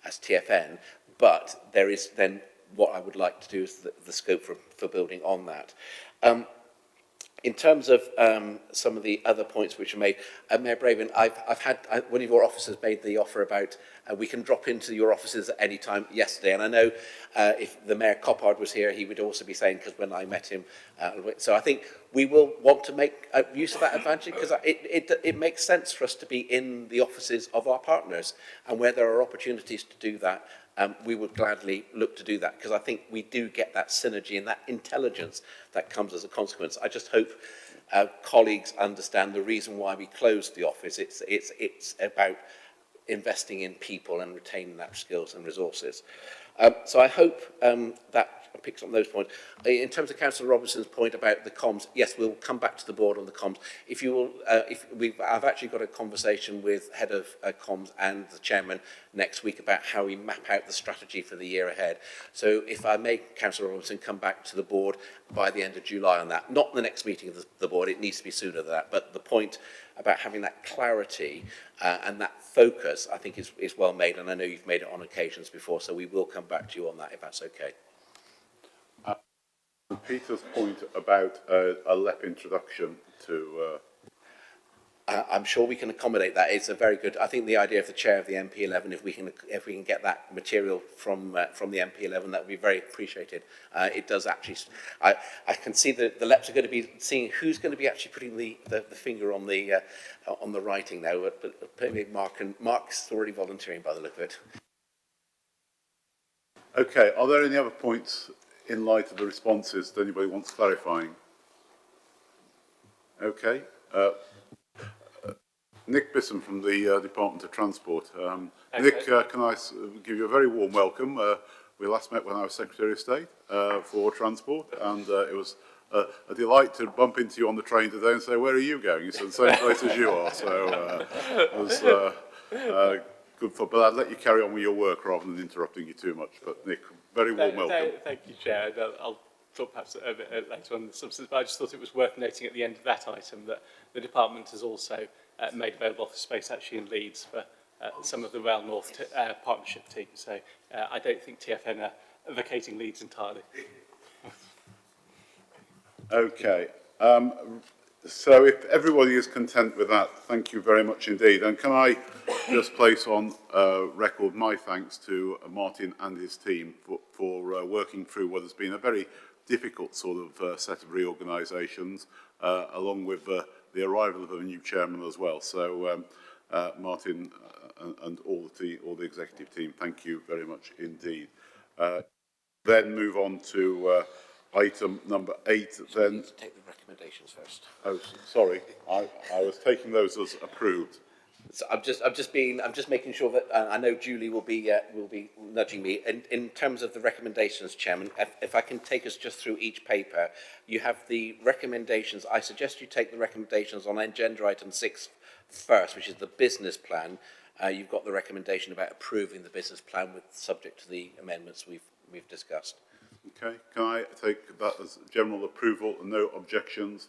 TFN, but there is then what I would like to do is the scope for building on that. In terms of some of the other points which are made, Mayor Braben, I've had one of your officers made the offer about we can drop into your offices at any time yesterday, and I know if the Mayor Coppard was here, he would also be saying, because when I met him, so I think we will want to make use of that advantage because it makes sense for us to be in the offices of our partners, and where there are opportunities to do that, we would gladly look to do that because I think we do get that synergy and that intelligence that comes as a consequence. I just hope colleagues understand the reason why we closed the office. It's about investing in people and retaining that skills and resources. So I hope that picks up those points. In terms of Councillor Robinson's point about the comms, yes, we'll come back to the board on the comms. If you will, I've actually got a conversation with head of comms and the chairman next week about how we map out the strategy for the year ahead. So if I make Councillor Robinson come back to the board by the end of July on that, not the next meeting of the board, it needs to be sooner than that, but the point about having that clarity and that focus, I think is well made, and I know you've made it on occasions before, so we will come back to you on that if that's okay. Peter's point about a LEP introduction to I'm sure we can accommodate that. It's a very good. I think the idea of the chair of the MP11, if we can get that material from the MP11, that would be very appreciated. It does actually. I can see that the LEPs are going to be seeing who's going to be actually putting the finger on the writing now. But maybe Mark's already volunteering by the look of it. Okay. Are there any other points in light of the responses that anybody wants clarifying? Okay. Nick Bisson from the Department of Transport. Nick, can I give you a very warm welcome? We last met when I was Secretary of State for Transport, and it was a delight to bump into you on the train today and say, where are you going? You said the same place as you are, so it was good fun. But I'd let you carry on with your work rather than interrupting you too much. But Nick, very warm welcome. Thank you, Chair. I'll talk perhaps a bit later on the substance, but I just thought it was worth noting at the end of that item that the department has also made available office space actually in Leeds for some of the Rail North partnership team. So I don't think TFN are vacating Leeds entirely. Okay. So if everybody is content with that, thank you very much indeed. And can I just place on record my thanks to Martin and his team for working through what has been a very difficult sort of set of reorganisations, along with the arrival of a new chairman as well. So Martin and all the executive team, thank you very much indeed. Then move on to item number 8. Then need to take the recommendations first. Oh, sorry, I was taking those as approved. So I'm just making sure that I know Julie will be nudging me in terms of the recommendations, Chairman. If I can take us just through each paper, you have the recommendations. I suggest you take the recommendations on agenda item 6 first, which is the business plan. You've got the recommendation about approving the business plan with subject to the amendments we've discussed. Okay, can I take that as general approval and no objections?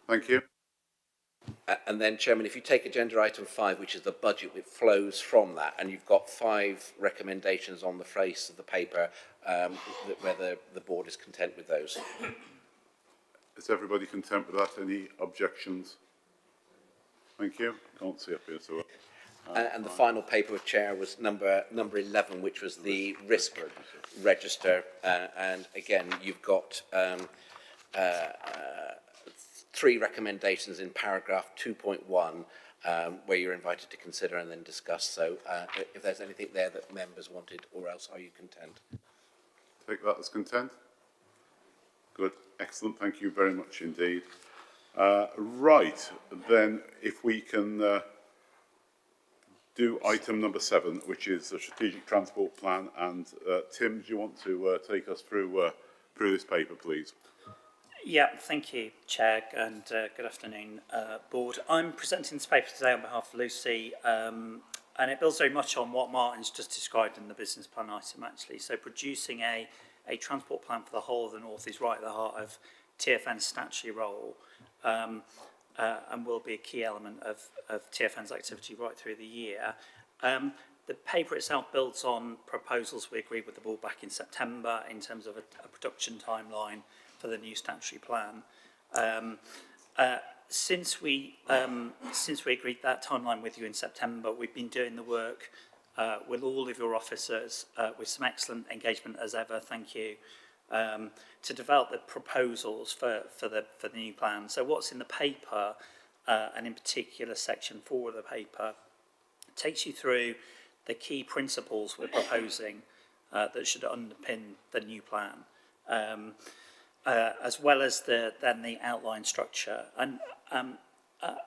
Thank you. And then, Chairman, if you take agenda item 5, which is the budget, it flows from that, and you've got 5 recommendations on the face of the paper, whether the board is content with those. Is everybody content with that? Any objections? Thank you. Can't see up here, so. And the final paper, Chair, was number 11, which was the risk register. And again, you've got 3 recommendations in paragraph 2.1, where you're invited to consider and then discuss. So if there's anything there that members wanted, or else are you content? Take that as content. Good. Excellent. Thank you very much indeed. Right. Then if we can do item number 7, which is the strategic transport plan. And Tim, do you want to take us through this paper, please? Yeah, thank you, Chair, and good afternoon, Board. I'm presenting this paper today on behalf of Lucy, and it builds very much on what Martin's just described in the business plan item, actually. So producing a transport plan for the whole of the North is right at the heart of TFN's statutory role, and will be a key element of TFN's activity right through the year. The paper itself builds on proposals we agreed with the board back in September in terms of a production timeline for the new statutory plan. Since we agreed that timeline with you in September, we've been doing the work with all of your officers with some excellent engagement as ever. Thank you. To develop the proposals for the new plan. So what's in the paper, and in particular section 4 of the paper, takes you through the key principles we're proposing that should underpin the new plan, as well as then the outline structure. And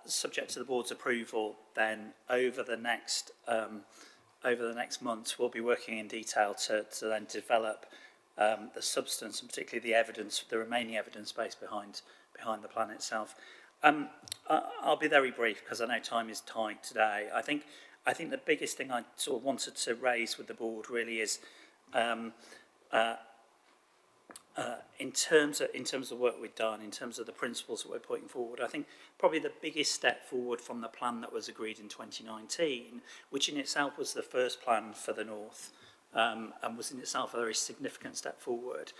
subject to the board's approval, then over the next months, we'll be working in detail to then develop the substance and particularly the evidence, the remaining evidence base behind the plan itself. I'll be very brief because I know time is tight today. I think the biggest thing I sort of wanted to raise with the board really is in terms of the work we've done, in terms of the principles that we're putting forward. I think probably the biggest step forward from the plan that was agreed in 2019, which in itself was the first plan for the North, and was in itself a very significant step forward,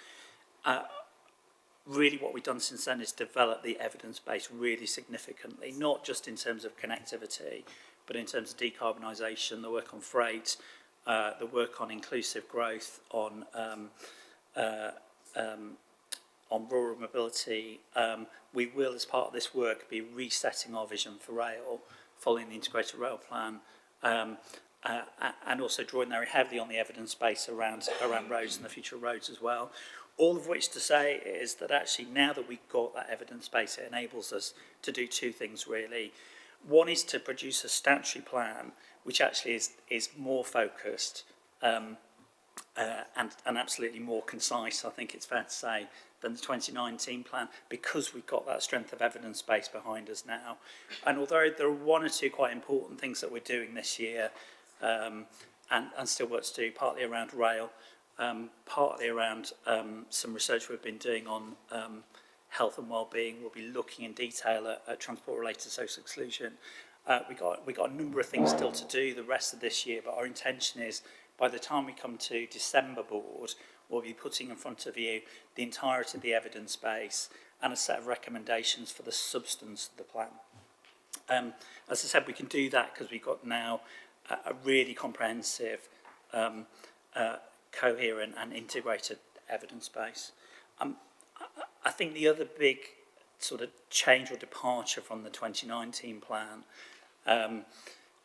really what we've done since then is develop the evidence base really significantly, not just in terms of connectivity, but in terms of decarbonisation, the work on freight, the work on inclusive growth, on rural mobility. We will, as part of this work, be resetting our vision for rail, following the integrated rail plan, and also drawing very heavily on the evidence base around roads and the future of roads as well. All of which to say is that actually now that we've got that evidence base, it enables us to do two things really. One is to produce a statutory plan which actually is more focused and absolutely more concise, I think it's fair to say, than the 2019 plan, because we've got that strength of evidence base behind us now. And although there are one or two quite important things that we're doing this year, and still work to do, partly around rail, partly around some research we've been doing on health and well-being. We'll be looking in detail at transport-related social exclusion. We got a number of things still to do the rest of this year, but our intention is by the time we come to December board, we'll be putting in front of you the entirety of the evidence base and a set of recommendations for the substance of the plan. As I said, we can do that because we've got now a really comprehensive, coherent and integrated evidence base. I think the other big sort of change or departure from the 2019 plan,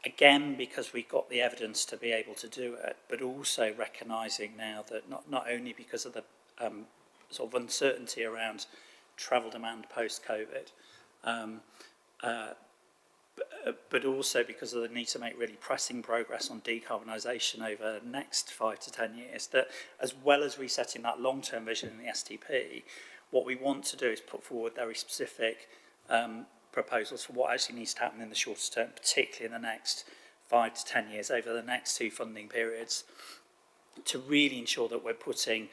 again, because we've got the evidence to be able to do it, but also recognising now that not only because of the sort of uncertainty around travel demand post-COVID, but also because of the need to make really pressing progress on decarbonisation over the next 5 to 10 years, that as well as resetting that long-term vision in the STP, what we want to do is put forward very specific proposals for what actually needs to happen in the shorter term, particularly in the next 5 to 10 years, over the next two funding periods, to really ensure that we're putting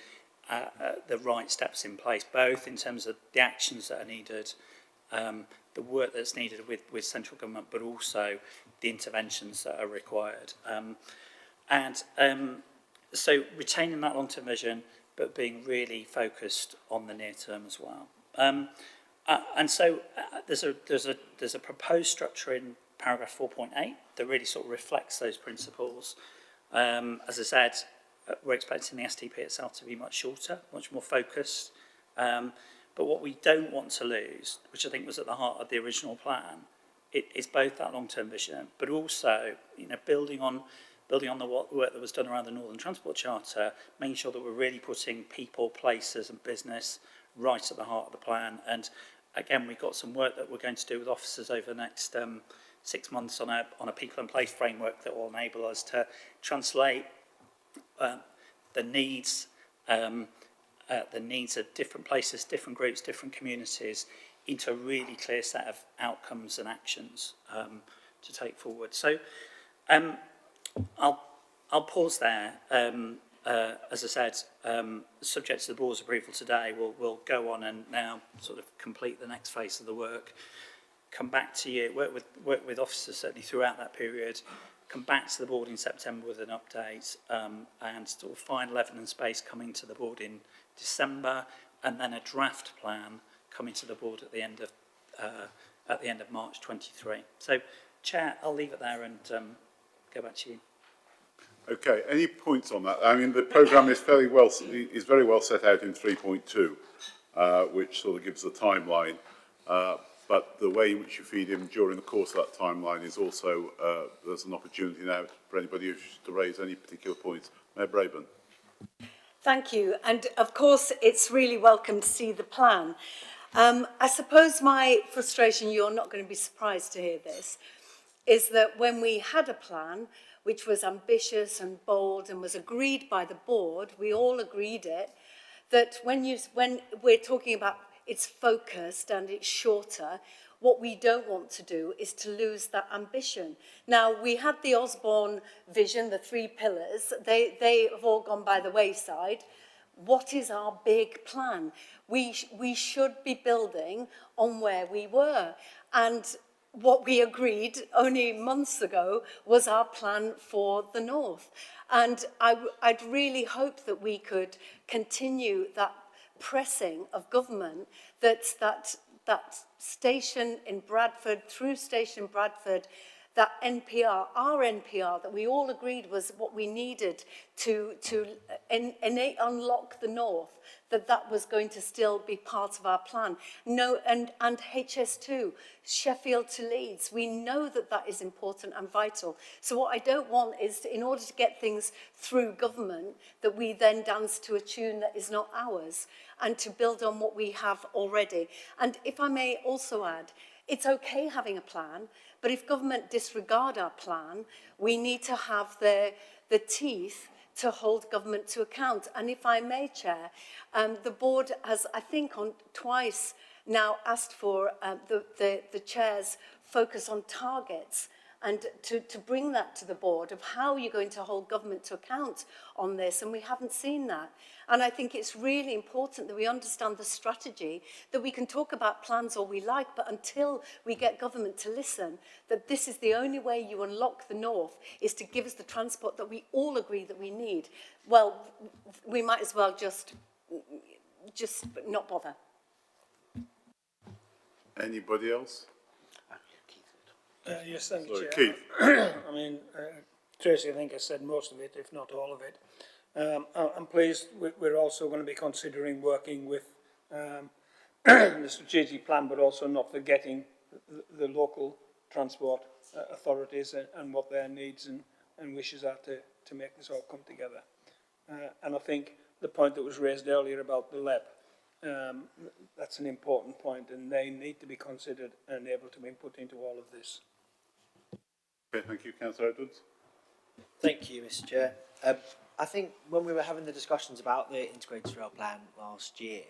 the right steps in place, both in terms of the actions that are needed, the work that's needed with central government, but also the interventions that are required. So retaining that long-term vision, but being really focused on the near term as well. And so there's a proposed structure in paragraph 4.8 that really sort of reflects those principles. As I said, we're expecting the STP itself to be much shorter, much more focused. But what we don't want to lose, which I think was at the heart of the original plan, is both that long-term vision, but also, building on the work that was done around the Northern Transport Charter, making sure that we're really putting people, places and business right at the heart of the plan. And again, we've got some work that we're going to do with officers over the next 6 months on a people and place framework that will enable us to translate the needs of different places, different groups, different communities into a really clear set of outcomes and actions to take forward. So I'll pause there. As I said, subject to the board's approval today, we'll go on and now sort of complete the next phase of the work. Come back to you, work with officers certainly throughout that period. Come back to the board in September with an update, and sort of final evidence base coming to the board in December, and then a draft plan coming to the board at the end of March 23. So, Chair, I'll leave it there and go back to you. Okay, any points on that? I mean, the programme is very well set out in 3.2, which sort of gives the timeline. But the way in which you feed in during the course of that timeline is also, there's an opportunity now for anybody who wishes to raise any particular points. Mayor Braben. Thank you. And of course, it's really welcome to see the plan. I suppose my frustration, you're not going to be surprised to hear this, is that when we had a plan, which was ambitious and bold and was agreed by the board, we all agreed it, that when we're talking about it's focused and it's shorter, what we don't want to do is to lose that ambition. Now, we had the Osborne vision, the 3 pillars. They have all gone by the wayside. What is our big plan? We should be building on where we were. And what we agreed only months ago was our plan for the North. And I'd really hope that we could continue that pressing of government that station in Bradford, through station Bradford, that NPR, our NPR, that we all agreed was what we needed to unlock the north, that was going to still be part of our plan. No, and HS2, Sheffield to Leeds, we know that is important and vital. So what I don't want is, in order to get things through government, that we then dance to a tune that is not ours, and to build on what we have already. And if I may also add, it's okay having a plan, but if government disregard our plan, we need to have the teeth to hold government to account. And if I may, Chair, the board has, I think, twice now asked for the Chair's focus on targets, and to bring that to the board of how you're going to hold government to account on this, and we haven't seen that. And I think it's really important that we understand the strategy, that we can talk about plans all we like, but until we get government to listen, that this is the only way you unlock the north, is to give us the transport that we all agree that we need. Well, we might as well just not bother. Anybody else? Yes, thank you, Sorry, Chair. Keith. I mean, Tracy, I think, has said most of it, if not all of it. I'm pleased we're also going to be considering working with the strategic plan, but also not forgetting the local transport authorities and what their needs and wishes are to make this all come together. And I think the point that was raised earlier about the LEP, that's an important point, and they need to be considered and able to be put into all of this. Okay, thank you. Councillor Edwards. Thank you, Mr. Chair. I think when we were having the discussions about the integrated rail plan last year,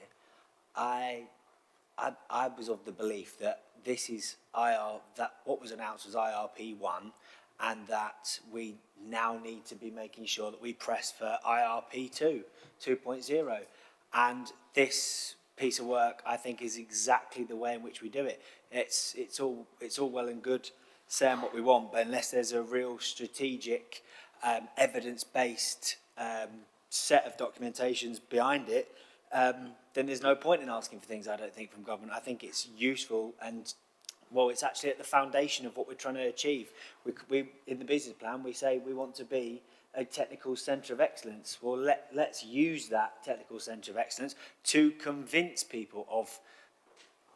I was of the belief that this is that what was announced was IRP1, and that we now need to be making sure that we press for IRP2, 2.0. And this piece of work, I think, is exactly the way in which we do it. It's all well and good saying what we want, but unless there's a real strategic, evidence-based set of documentations behind it, then there's no point in asking for things, I don't think, from government. I think it's useful, and well, it's actually at the foundation of what we're trying to achieve. We in the business plan, we say we want to be a technical centre of excellence. Well, let's use that technical centre of excellence to convince people of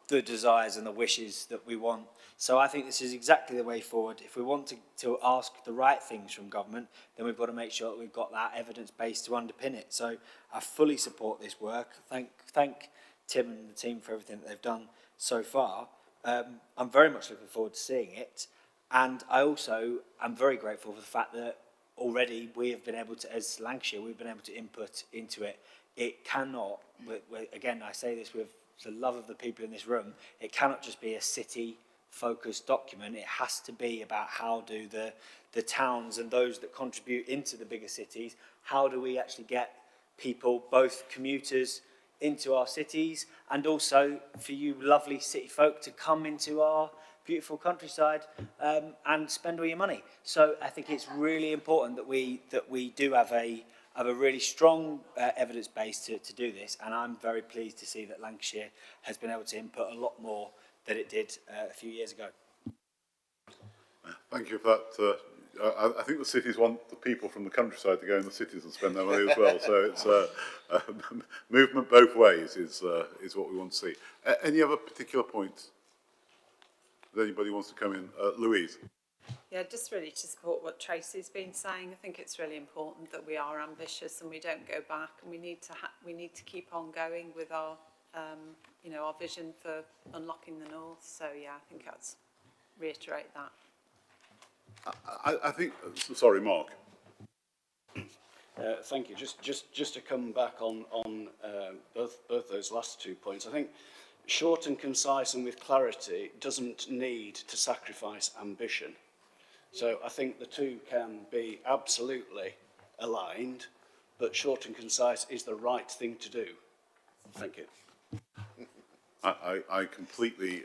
the desires and the wishes that we want. So I think this is exactly the way forward. If we want to ask the right things from government, then we've got to make sure that we've got that evidence base to underpin it. So I fully support this work. Thank Tim and the team for everything that they've done so far. I'm very much looking forward to seeing it. And I also am very grateful for the fact that already we have been able to, as Lancashire, we've been able to input into it. It cannot, again, I say this with the love of the people in this room, it cannot just be a city-focused document. It has to be about how do the towns and those that contribute into the bigger cities, how do we actually get people, both commuters, into our cities, and also for you lovely city folk to come into our beautiful countryside and spend all your money. So I think it's really important that we do have a really strong evidence base to do this, and I'm very pleased to see that Lancashire has been able to input a lot more than it did a few years ago. Thank you for that. I think the cities want the people from the countryside to go in the cities and spend their money as well. So it's movement both ways is what we want to see. Any other particular points that anybody wants to come in? Louise. Yeah, just really to support what Tracy's been saying. I think it's really important that we are ambitious and we don't go back, and we need to keep on going with our our vision for unlocking the north. So yeah, I think that's reiterate that. I think. Sorry, Mark. Thank you. Just to come back on both those last 2 points. I think short and concise and with clarity doesn't need to sacrifice ambition. So I think the two can be absolutely aligned, but short and concise is the right thing to do. Thank you. I completely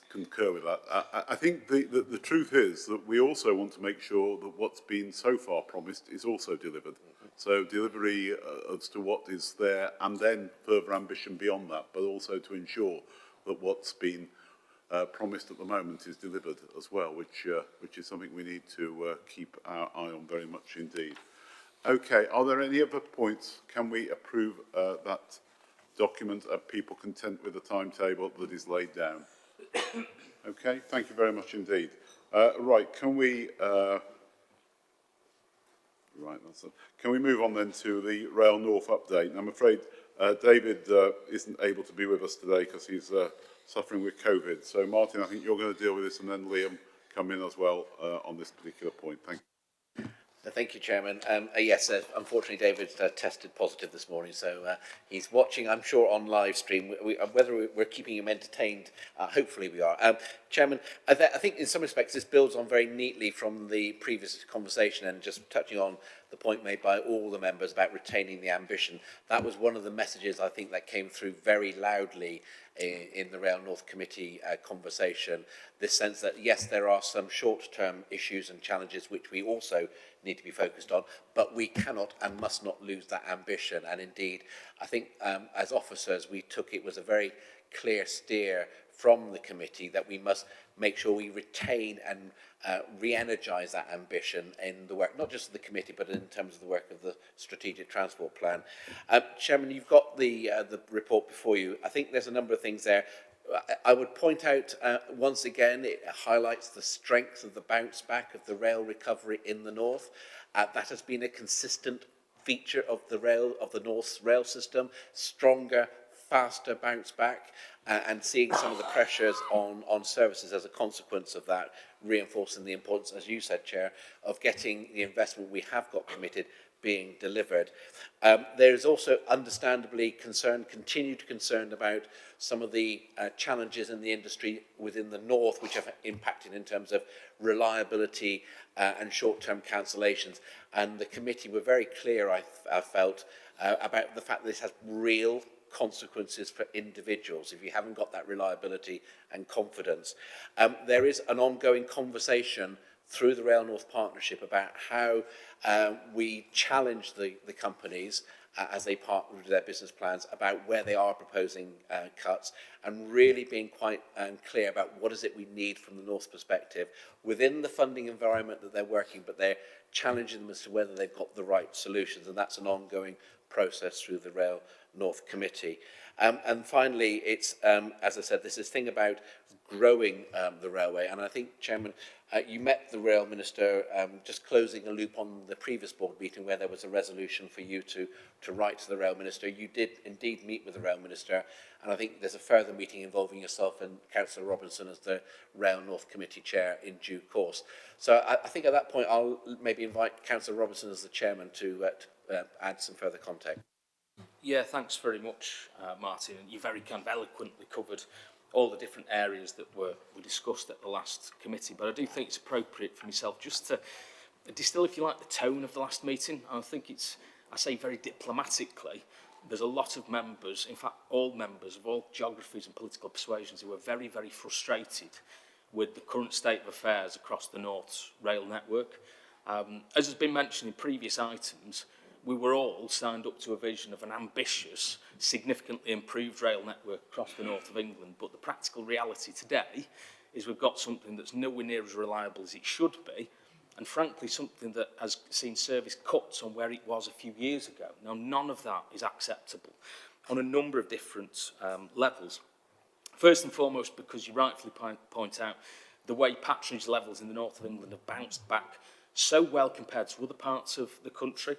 concur with that. I think the truth is that we also want to make sure that what's been so far promised is also delivered. So delivery as to what is there, and then further ambition beyond that, but also to ensure that what's been promised at the moment is delivered as well, which is something we need to keep our eye on very much indeed. Okay, are there any other points? Can we approve that document? Are people content with the timetable that is laid down? Okay, thank you very much indeed. Right, can we... Can we move on then to the Rail North update? I'm afraid David isn't able to be with us today because he's suffering with COVID. So Martin, I think you're going to deal with this, and then Liam come in as well on this particular point. Thank you. Thank you, Chairman. Yes, unfortunately, David tested positive this morning, so he's watching, I'm sure, on live stream. Whether we're keeping him entertained, hopefully we are. Chairman, I think in some respects this builds on very neatly from the previous conversation, and just touching on the point made by all the members about retaining the ambition. That was one of the messages I think that came through very loudly in the Rail North Committee conversation. This sense that, yes, there are some short-term issues and challenges which we also need to be focused on, but we cannot and must not lose that ambition. And indeed, I think as officers, we took it was a very clear steer from the committee that we must make sure we retain and re-energise that ambition in the work, not just of the committee, but in terms of the work of the Strategic Transport Plan. Chairman, you've got the report before you. I think there's a number of things there. I would point out once again, it highlights the strength of the bounce back of the rail recovery in the north. That has been a consistent feature of the North's rail system, stronger, faster bounce back, and seeing some of the pressures on services as a consequence of that, reinforcing the importance, as you said, Chair, of getting the investment we have got committed being delivered. There is also understandably continued concern about some of the challenges in the industry within the north, which have impacted in terms of reliability and short-term cancellations. And the committee were very clear, I felt, about the fact that this has real consequences for individuals if you haven't got that reliability and confidence. There is an ongoing conversation through the Rail North Partnership about how we challenge the companies as they partner with their business plans about where they are proposing cuts, and really being quite clear about what is it we need from the North's perspective within the funding environment that they're working, but they're challenging them as to whether they've got the right solutions, and that's an ongoing process through the Rail North Committee. And finally, it's, as I said, this is thing about growing the railway. And I think, Chairman, you met the Rail Minister, just closing a loop on the previous board meeting where there was a resolution for you to write to the Rail Minister. You did indeed meet with the Rail Minister, and I think there's a further meeting involving yourself and Councillor Robinson as the Rail North Committee Chair in due course. So I think at that point I'll maybe invite Councillor Robinson as the Chairman to add some further context. Yeah, thanks very much, Martin. You very kind of eloquently covered all the different areas that were discussed at the last committee, but I do think it's appropriate for myself just to distill, if you like, the tone of the last meeting. I think it's, I say very diplomatically, there's a lot of members, in fact all members of all geographies and political persuasions, who are very, very frustrated with the current state of affairs across the North's rail network. As has been mentioned in previous items, we were all signed up to a vision of an ambitious, significantly improved rail network across the north of England, but the practical reality today is we've got something that's nowhere near as reliable as it should be, and frankly something that has seen service cuts on where it was a few years ago. Now, none of that is acceptable on a number of different levels. First and foremost, because you rightfully point out the way patronage levels in the north of England have bounced back so well compared to other parts of the country.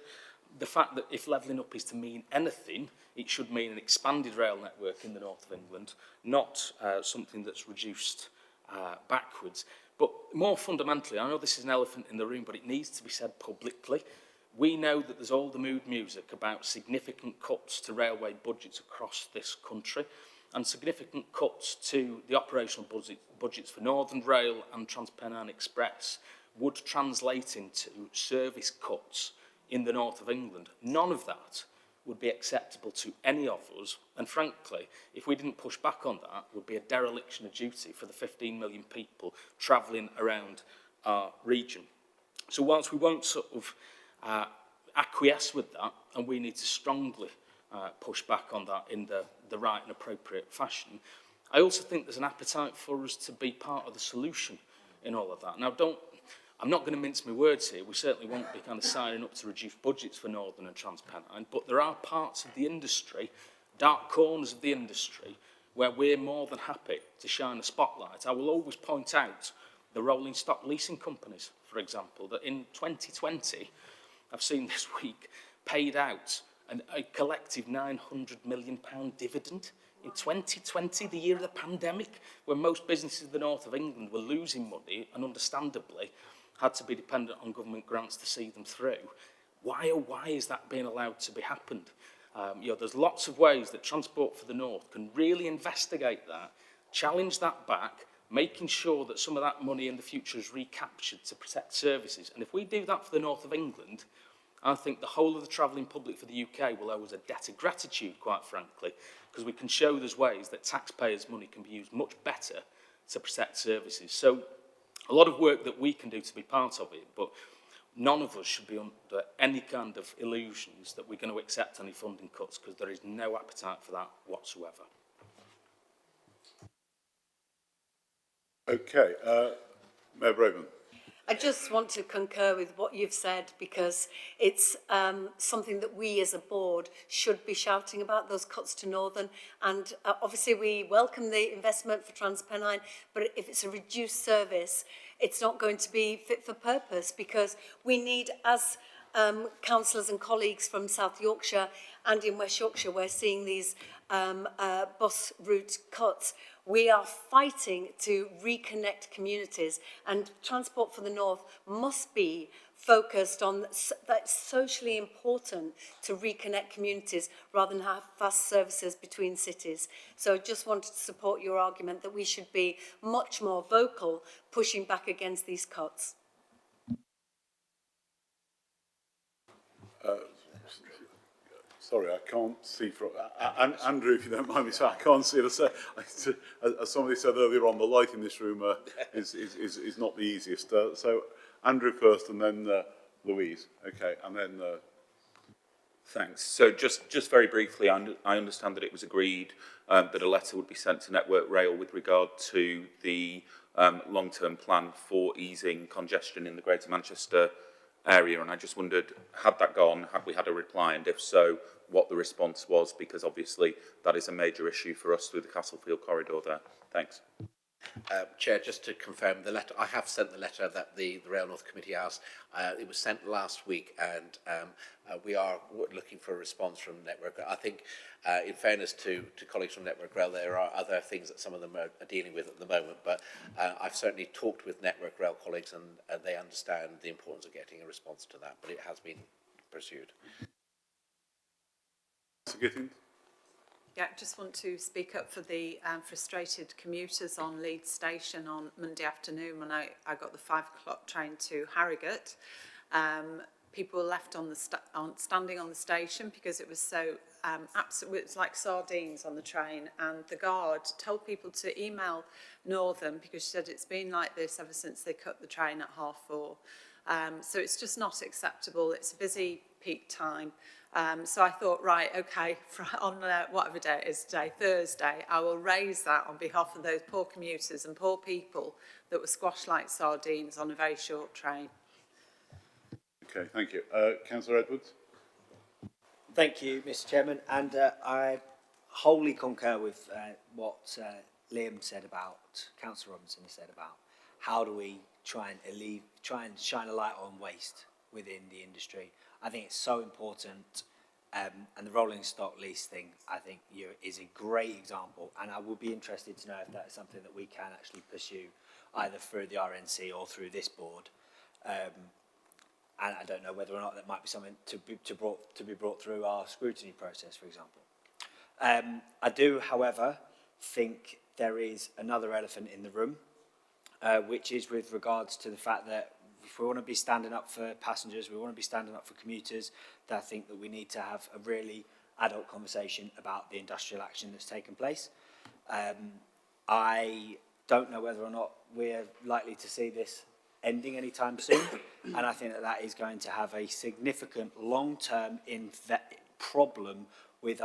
The fact that if levelling up is to mean anything, it should mean an expanded rail network in the north of England, not something that's reduced backwards. But more fundamentally, I know this is an elephant in the room, but it needs to be said publicly. We know that there's all the mood music about significant cuts to railway budgets across this country, and significant cuts to the operational budgets for Northern Rail and Transpennine Express would translate into service cuts in the north of England. None of that would be acceptable to any of us. And frankly, if we didn't push back on that, it would be a dereliction of duty for the 15 million people travelling around our region. So whilst we won't sort of acquiesce with that, and we need to strongly push back on that in the right and appropriate fashion, I also think there's an appetite for us to be part of the solution in all of that. Now, I'm not going to mince my words here. We certainly won't be kind of signing up to reduce budgets for Northern and TransPennine, but there are parts of the industry, dark corners of the industry, where we're more than happy to shine a spotlight. I will always point out the rolling stock leasing companies, for example, that in 2020, I've seen this week, paid out a collective £900 million dividend. In 2020, the year of the pandemic, when most businesses in the north of England were losing money and understandably had to be dependent on government grants to see them through, why is that being allowed to be happened? There's lots of ways that Transport for the North can really investigate that, challenge that back, making sure that some of that money in the future is recaptured to protect services. And if we do that for the north of England, I think the whole of the travelling public for the UK will owe us a debt of gratitude, quite frankly, because we can show there's ways that taxpayers' money can be used much better to protect services. So a lot of work that we can do to be part of it, but none of us should be under any kind of illusions that we're going to accept any funding cuts, because there is no appetite for that whatsoever. Okay, Mayor Braben. I just want to concur with what you've said, because it's something that we as a board should be shouting about, those cuts to Northern. And obviously we welcome the investment for TransPennine, but if it's a reduced service, it's not going to be fit for purpose, because we need, as councillors and colleagues from South Yorkshire and in West Yorkshire, we're seeing these bus route cuts. We are fighting to reconnect communities, and Transport for the North must be focused on that's socially important to reconnect communities rather than have fast services between cities. So I just wanted to support your argument that we should be much more vocal pushing back against these cuts. Sorry, I can't see from... Andrew, if you don't mind me saying, I can't see it. As somebody said earlier on, the light in this room is not the easiest. So Andrew first, and then Louise. Okay, and then... Thanks. So just very briefly, I understand that it was agreed that a letter would be sent to Network Rail with regard to the long-term plan for easing congestion in the Greater Manchester area, and I just wondered, had that gone, had we had a reply, and if so, what the response was, because obviously that is a major issue for us through the Castlefield corridor there. Thanks. Chair, just to confirm the letter, I have sent the letter that the Rail North Committee asked. It was sent last week, and we are looking for a response from Network Rail. I think, in fairness to colleagues from Network Rail, there are other things that some of them are dealing with at the moment, but I've certainly talked with Network Rail colleagues, and they understand the importance of getting a response to that, but it has been pursued. Mr. Gittins? Yeah, I just want to speak up for the frustrated commuters on Leeds Station on Monday afternoon when I got the 5 o'clock train to Harrogate. People were left on standing on the station because it was so absolutely, it was like sardines on the train, and the guard told people to email Northern because she said it's been like this ever since they cut the train at 4:30. So it's just not acceptable. It's a busy peak time. So I thought, right, okay, on whatever day it is today, Thursday, I will raise that on behalf of those poor commuters and poor people that were squashed like sardines on a very short train. Okay, thank you. Councillor Edwards? Thank you, Mr. Chairman, and I wholly concur with what Liam said about, Councillor Robinson said about how do we try and shine a light on waste within the industry. I think it's so important, and the rolling stock lease thing, I think, is a great example, and I would be interested to know if that's something that we can actually pursue, either through the RNC or through this board. And I don't know whether or not that might be something to be brought through our scrutiny process, for example. I do, however, think there is another elephant in the room, which is with regards to the fact that if we want to be standing up for passengers, we want to be standing up for commuters, that I think that we need to have a really adult conversation about the industrial action that's taken place. I don't know whether or not we're likely to see this ending anytime soon, and I think that that is going to have a significant long-term problem with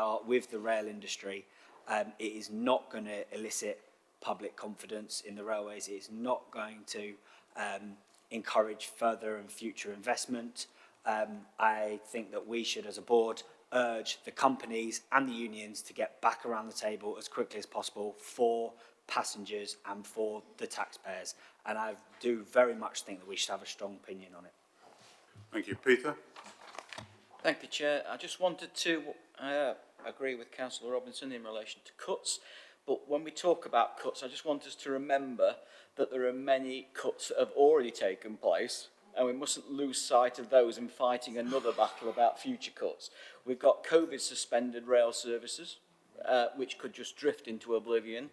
the rail industry. It is not going to elicit public confidence in the railways. It is not going to encourage further and future investment. I think that we should, as a board, urge the companies and the unions to get back around the table as quickly as possible for passengers and for the taxpayers. And I do very much think that we should have a strong opinion on it. Thank you. Peter? Thank you, Chair. I just wanted to agree with Councillor Robinson in relation to cuts. But when we talk about cuts, I just want us to remember that there are many cuts that have already taken place, and we mustn't lose sight of those in fighting another battle about future cuts. We've got COVID suspended rail services, which could just drift into oblivion.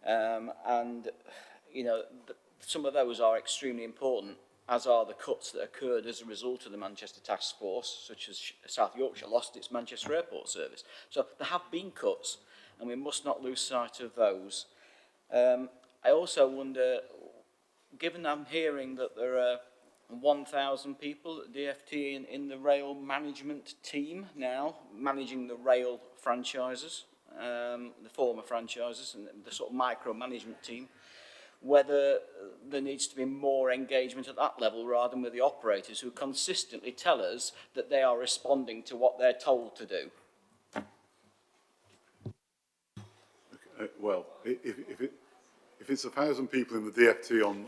And, you know, some of those are extremely important, as are the cuts that occurred as a result of the Manchester Task Force, such as South Yorkshire lost its Manchester Airport service. So there have been cuts, and we must not lose sight of those. I also wonder, given I'm hearing that there are 1,000 people at DFT in the rail management team now, managing the rail franchises, the former franchises and the sort of micro-management team, whether there needs to be more engagement at that level rather than with the operators who consistently tell us that they are responding to what they're told to do. Well, if it's 1,000 people in the DFT on,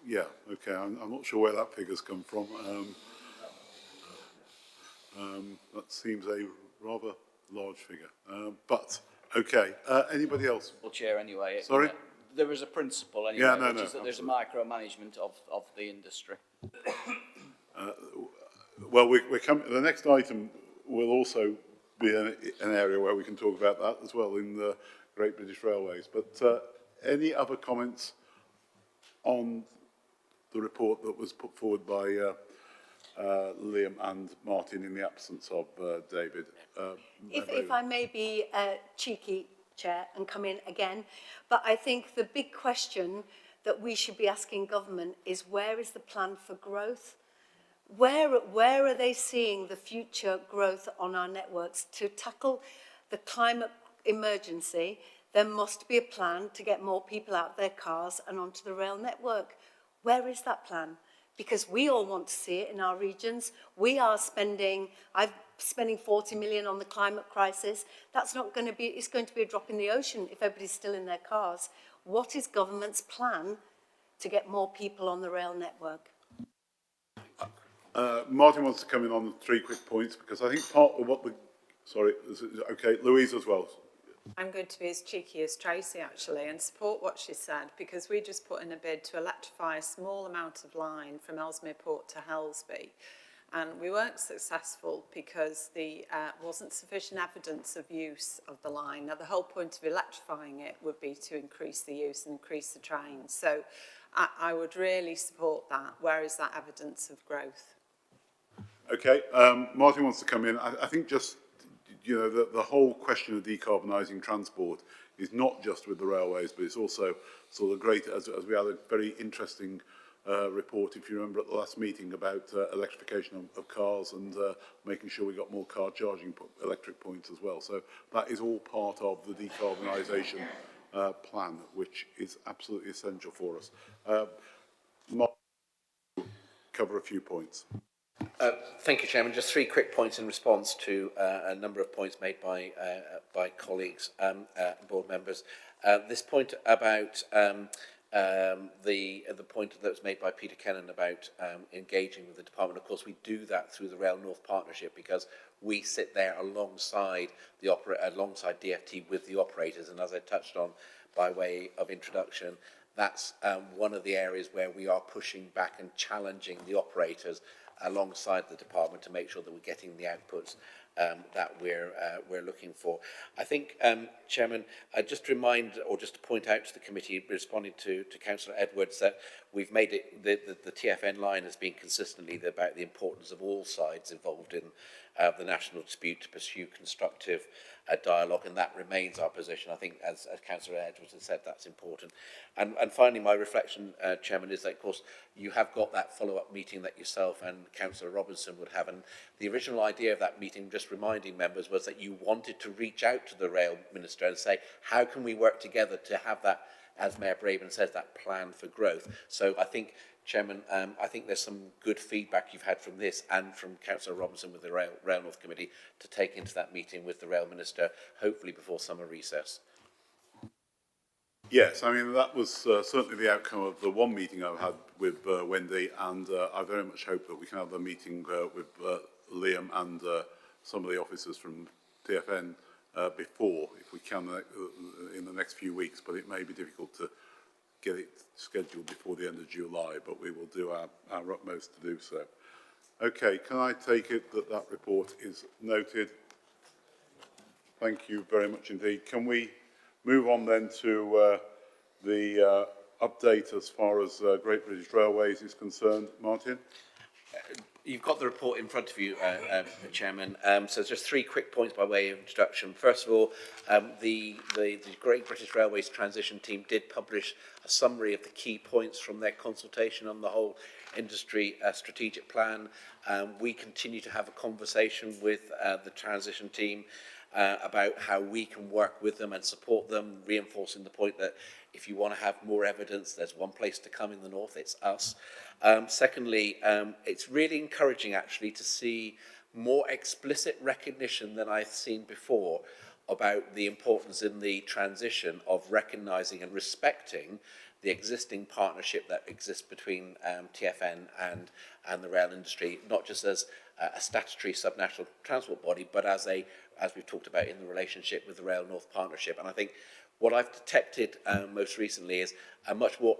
yeah, okay, I'm not sure where that figure's come from. That seems a rather large figure, but okay. Anybody else? Well, Chair, anyway. Sorry? There is a principle anyway, yeah, which is that there's a micromanagement of the industry. Well, we're coming. The next item will also be an area where we can talk about that as well in the Great British Railways. But any other comments on the report that was put forward by Liam and Martin in the absence of David? If I may be cheeky, Chair, and come in again, but I think the big question that we should be asking government is, where is the plan for growth? Where are they seeing the future growth on our networks? To tackle the climate emergency, there must be a plan to get more people out of their cars and onto the rail network. Where is that plan? Because we all want to see it in our regions. We are spending 40 million on the climate crisis. That's not going to be, it's going to be a drop in the ocean if everybody's still in their cars. What is government's plan to get more people on the rail network? Martin wants to come in on 3 quick points, because I think part of what the... Sorry, okay, Louise as well. I'm going to be as cheeky as Tracy, actually, and support what she said, because we just put in a bid to electrify a small amount of line from Ellesmere Port to Helsby. And we weren't successful because there wasn't sufficient evidence of use of the line. Now, the whole point of electrifying it would be to increase the use and increase the trains. So I would really support that. Where is that evidence of growth? Okay, Martin wants to come in. I think just, you know, the whole question of decarbonising transport is not just with the railways, but it's also sort of great, as we had a very interesting report, if you remember, at the last meeting about electrification of cars and making sure we got more car charging electric points as well. So that is all part of the decarbonisation plan, which is absolutely essential for us. Mark, cover a few points. Thank you, Chairman. Just 3 quick points in response to a number of points made by colleagues, board members. This point about the point that was made by Peter Kennan about engaging with the department. Of course, we do that through the Rail North Partnership, because we sit there alongside alongside DFT with the operators, and as I touched on by way of introduction, that's one of the areas where we are pushing back and challenging the operators alongside the department to make sure that we're getting the outputs that we're looking for. I think, Chairman, just to remind, or just to point out to the committee, responding to Councillor Edwards, that we've made it, the TFN line has been consistently about the importance of all sides involved the national dispute to pursue constructive dialogue, and that remains our position. I think, as Councillor Edwards has said, that's important. And finally, my reflection, Chairman, is that, of course, you have got that follow-up meeting that yourself and Councillor Robinson would have, and the original idea of that meeting, just reminding members, was that you wanted to reach out to the Rail Minister and say, how can we work together to have that, as Mayor Braben says, that plan for growth. So I think, Chairman, I think there's some good feedback you've had from this and from Councillor Robinson with the Rail North Committee to take into that meeting with the Rail Minister, hopefully before summer recess. Yes, I mean, that was certainly the outcome of the one meeting I've had with Wendy, and I very much hope that we can have a meeting with Liam and some of the officers from TFN before, if we can, in the next few weeks, but it may be difficult to get it scheduled before the end of July, but we will do our utmost to do so. Okay, can I take it that that report is noted? Thank you very much indeed. Can we move on then to the update as far as Great British Railways is concerned, Martin? You've got the report in front of you, Chairman. So just 3 quick points by way of introduction. First of all, the Great British Railways transition team did publish a summary of the key points from their consultation on the whole industry strategic plan. We continue to have a conversation with the transition team about how we can work with them and support them, reinforcing the point that if you want to have more evidence, there's one place to come in the north, it's us. Secondly, it's really encouraging actually to see more explicit recognition than I've seen before about the importance in the transition of recognising and respecting the existing partnership that exists between TFN and the rail industry, not just as a statutory subnational transport body, but as we've talked about in the relationship with the Rail North Partnership. And I think what I've detected most recently is a much more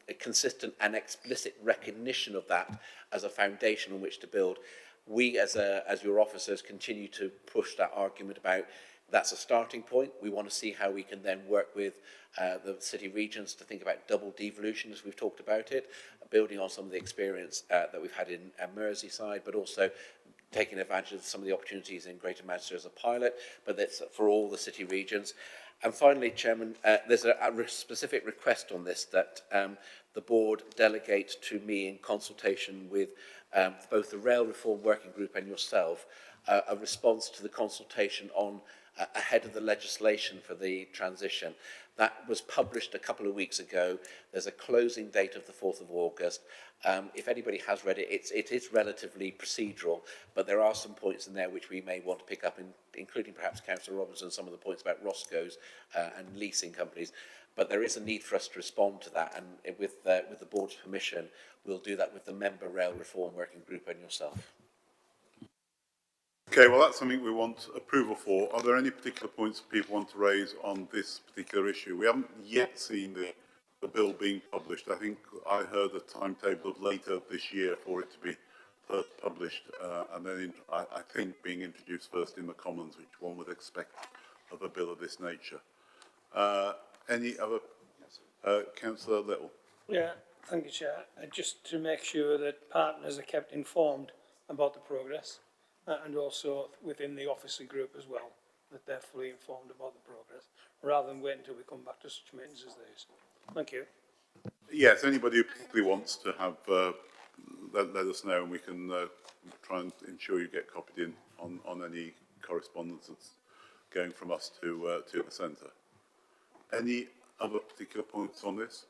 a consistent and explicit recognition of that as a foundation on which to build. We, as your officers, continue to push that argument about that's a starting point. We want to see how we can then work with the city regions to think about double devolution, as we've talked about it, building on some of the experience that we've had in Merseyside, but also taking advantage of some of the opportunities in Greater Manchester as a pilot, but that's for all the city regions. And finally, Chairman, there's a specific request on this that the board delegate to me in consultation with both the Rail Reform Working Group and yourself a response to the consultation on ahead of the legislation for the transition. That was published a couple of weeks ago. There's a closing date of the 4th of August. If anybody has read it, it is relatively procedural, but there are some points in there which we may want to pick up, including perhaps Councillor Robinson, some of the points about Roscoe's and leasing companies. But there is a need for us to respond to that, and with the board's permission, we'll do that with the member Rail Reform Working Group and yourself. Okay, well, that's something we want approval for. Are there any particular points people want to raise on this particular issue? We haven't yet seen the bill being published. I think I heard a timetable of later this year for it to be first published, and then I think being introduced first in the Commons, which one would expect of a bill of this nature. Any other? Councillor Little. Yeah, thank you, Chair. Just to make sure that partners are kept informed about the progress. And also within the officer group as well, that they're fully informed about the progress, rather than wait until we come back to such meetings as these. Thank you. Yes, anybody who particularly wants to have, let us know, and we can try and ensure you get copied in on any correspondence that's going from us to the centre. Any other particular points on this?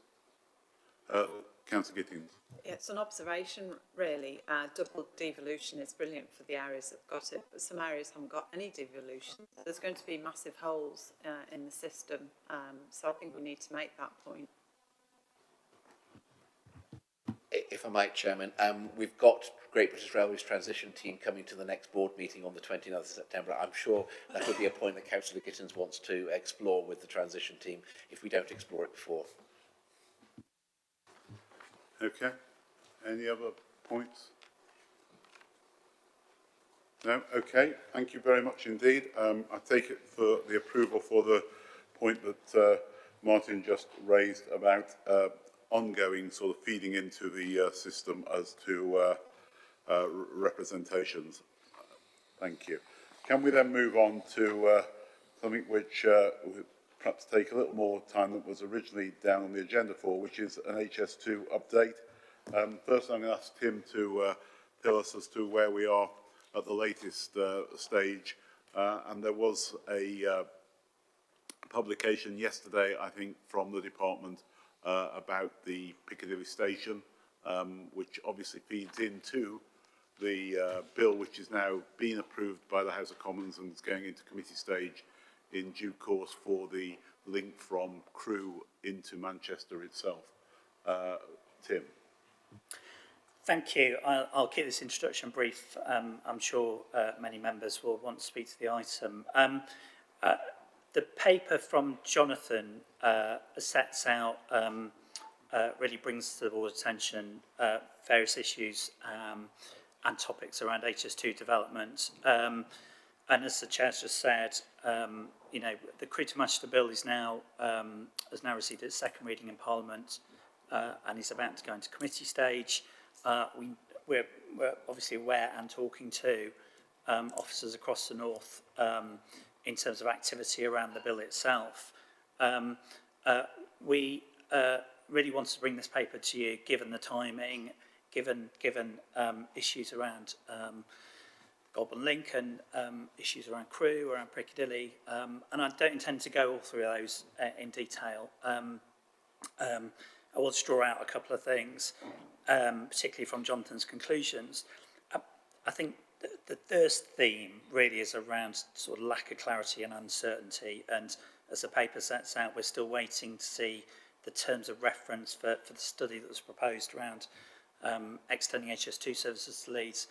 Councillor Gittins. Yeah, it's an observation, really. Double devolution is brilliant for the areas that have got it, but some areas haven't got any devolution. There's going to be massive holes in the system, so I think we need to make that point. If I might, Chairman, we've got Great British Railways transition team coming to the next board meeting on the 29th of September. I'm sure that would be a point that Councillor Gittins wants to explore with the transition team if we don't explore it before. Okay. Any other points? No? Okay. Thank you very much indeed. I take it for the approval for the point that Martin just raised about ongoing sort of feeding into the system as to representations. Thank you. Can we then move on to something which will perhaps take a little more time than was originally down on the agenda for, which is an HS2 update. First, I'm going to ask Tim to tell us as to where we are at the latest stage. And there was a publication yesterday, I think, from the department about the Piccadilly station, which obviously feeds into the bill which is now being approved by the House of Commons and is going into committee stage in due course for the link from Crewe into Manchester itself. Tim. Thank you. I'll keep this introduction brief. I'm sure many members will want to speak to the item. The paper from Jonathan sets out, really brings to the board's attention various issues and topics around HS2 development. And as the Chair's just said, you know, the Crewe to Manchester Bill is now, has now received its second reading in Parliament and is about to go into committee stage. We're obviously aware and talking to officers across the north in terms of activity around the bill itself. We really wanted to bring this paper to you, given the timing, given issues around Goulburn Link and issues around Crewe, around Piccadilly, and I don't intend to go all through those in detail. I will just draw out a couple of things, particularly from Jonathan's conclusions. I think the first theme really is around sort of lack of clarity and uncertainty, and as the paper sets out, we're still waiting to see the terms of reference for the study that was proposed around extending HS2 services to Leeds.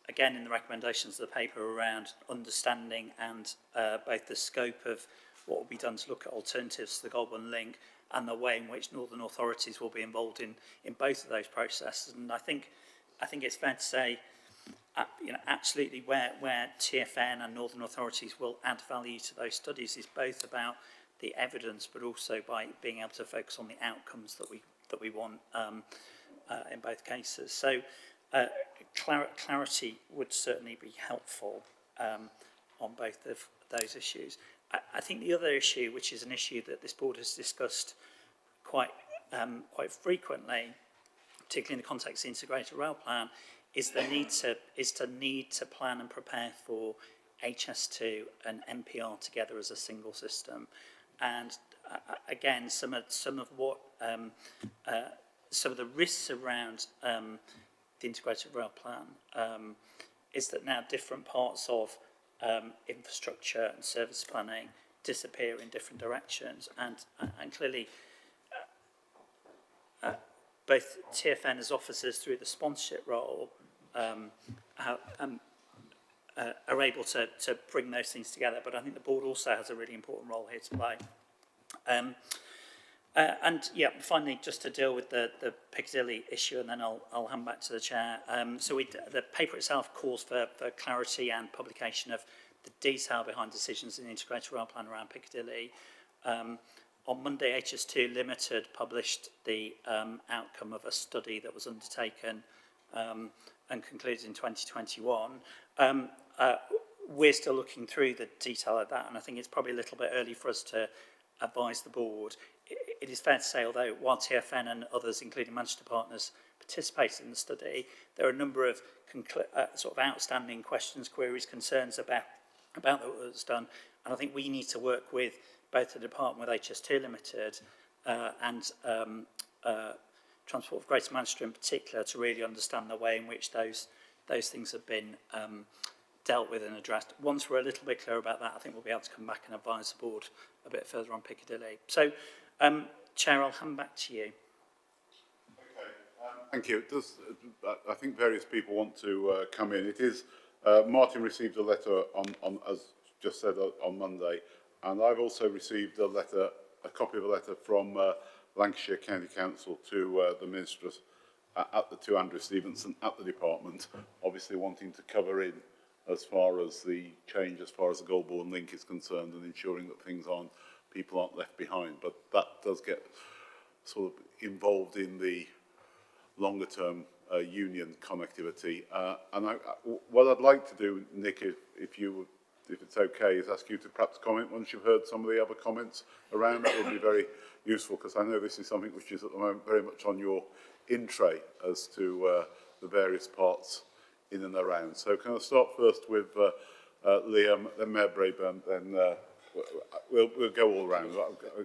Again, in the recommendations of the paper around understanding and both the scope of what will be done to look at alternatives to the Goulburn Link and the way in which northern authorities will be involved in both of those processes. And I think it's fair to say, you know, absolutely where TFN and northern authorities will add value to those studies is both about the evidence, but also by being able to focus on the outcomes that we want in both cases. So clarity would certainly be helpful on both of those issues. I think the other issue, which is an issue that this board has discussed quite frequently, particularly in the context of the integrated rail plan, is the need to plan and prepare for HS2 and MPR together as a single system. And again, some of the risks around the integrated rail plan is that now different parts of infrastructure and service planning disappear in different directions, and clearly both TFN as officers through the sponsorship role are able to bring those things together, but I think the board also has a really important role here to play. And yeah, finally, just to deal with the Piccadilly issue, and then I'll hand back to the Chair. The paper itself calls for clarity and publication of the detail behind decisions in the integrated rail plan around Piccadilly. On Monday, HS2 Limited published the outcome of a study that was undertaken and concluded in 2021. We're still looking through the detail of that, and I think it's probably a little bit early for us to advise the board. It is fair to say, although while TFN and others, including Manchester Partners, participated in the study, there are a number of sort of outstanding questions, queries, concerns about what was done, and I think we need to work with both the department with HS2 Limited and Transport for Greater Manchester in particular to really understand the way in which those things have been dealt with and addressed. Once we're a little bit clear about that, I think we'll be able to come back and advise the board a bit further on Piccadilly. So, Chair, I'll hand back to you. Okay, thank you. I think various people want to come in. It is, Martin received a letter on as just said, on Monday, and I've also received a copy of a letter from Lancashire County Council to the Minister to Andrew Stevenson at the department, obviously wanting to cover in as far as the change, as far as the Goulburn Link is concerned, and ensuring that people aren't left behind. But that does get sort of involved in the longer term union connectivity. And what I'd like to do, Nick, if it's okay, is ask you to perhaps comment once you've heard some of the other comments around. That would be very useful, because I know this is something which is at the moment very much on your in-tray as to the various parts in and around. So can I start first with Liam, then Mayor Braeburn, then we'll go all round.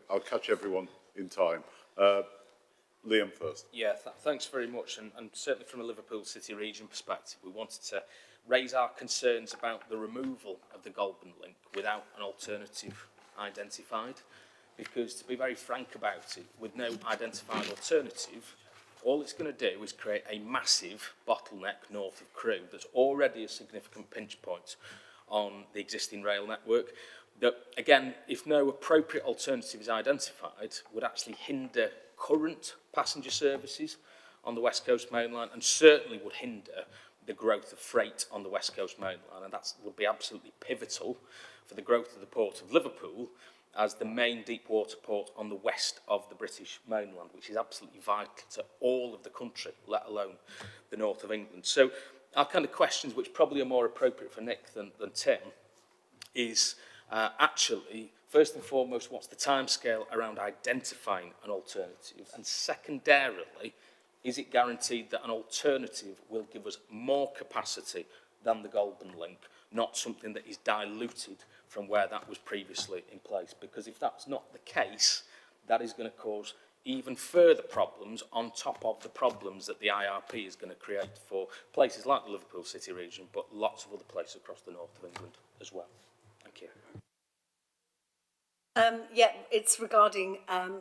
I'll catch everyone in time. Liam first. Yeah, thanks very much. And certainly from a Liverpool City region perspective, we wanted to raise our concerns about the removal of the Goulburn link without an alternative identified. Because to be very frank about it, with no identified alternative, all it's going to do is create a massive bottleneck north of Crewe. There's already a significant pinch point on the existing rail network that, again, if no appropriate alternative is identified, would actually hinder current passenger services on the West Coast Main Line and certainly would hinder the growth of freight on the West Coast Main Line. And that would be absolutely pivotal for the growth of the Port of Liverpool as the main deep water port on the west of the British mainland, which is absolutely vital to all of the country, let alone the north of England. So our kind of questions, which probably are more appropriate for Nick than Tim, is actually, first and foremost, what's the timescale around identifying an alternative? And secondarily, is it guaranteed that an alternative will give us more capacity than the Goulburn link, not something that is diluted from where that was previously in place? Because if that's not the case, that is going to cause even further problems on top of the problems that the IRP is going to create for places like the Liverpool City region, but lots of other places across the north of England as well. Thank you. Yeah, it's regarding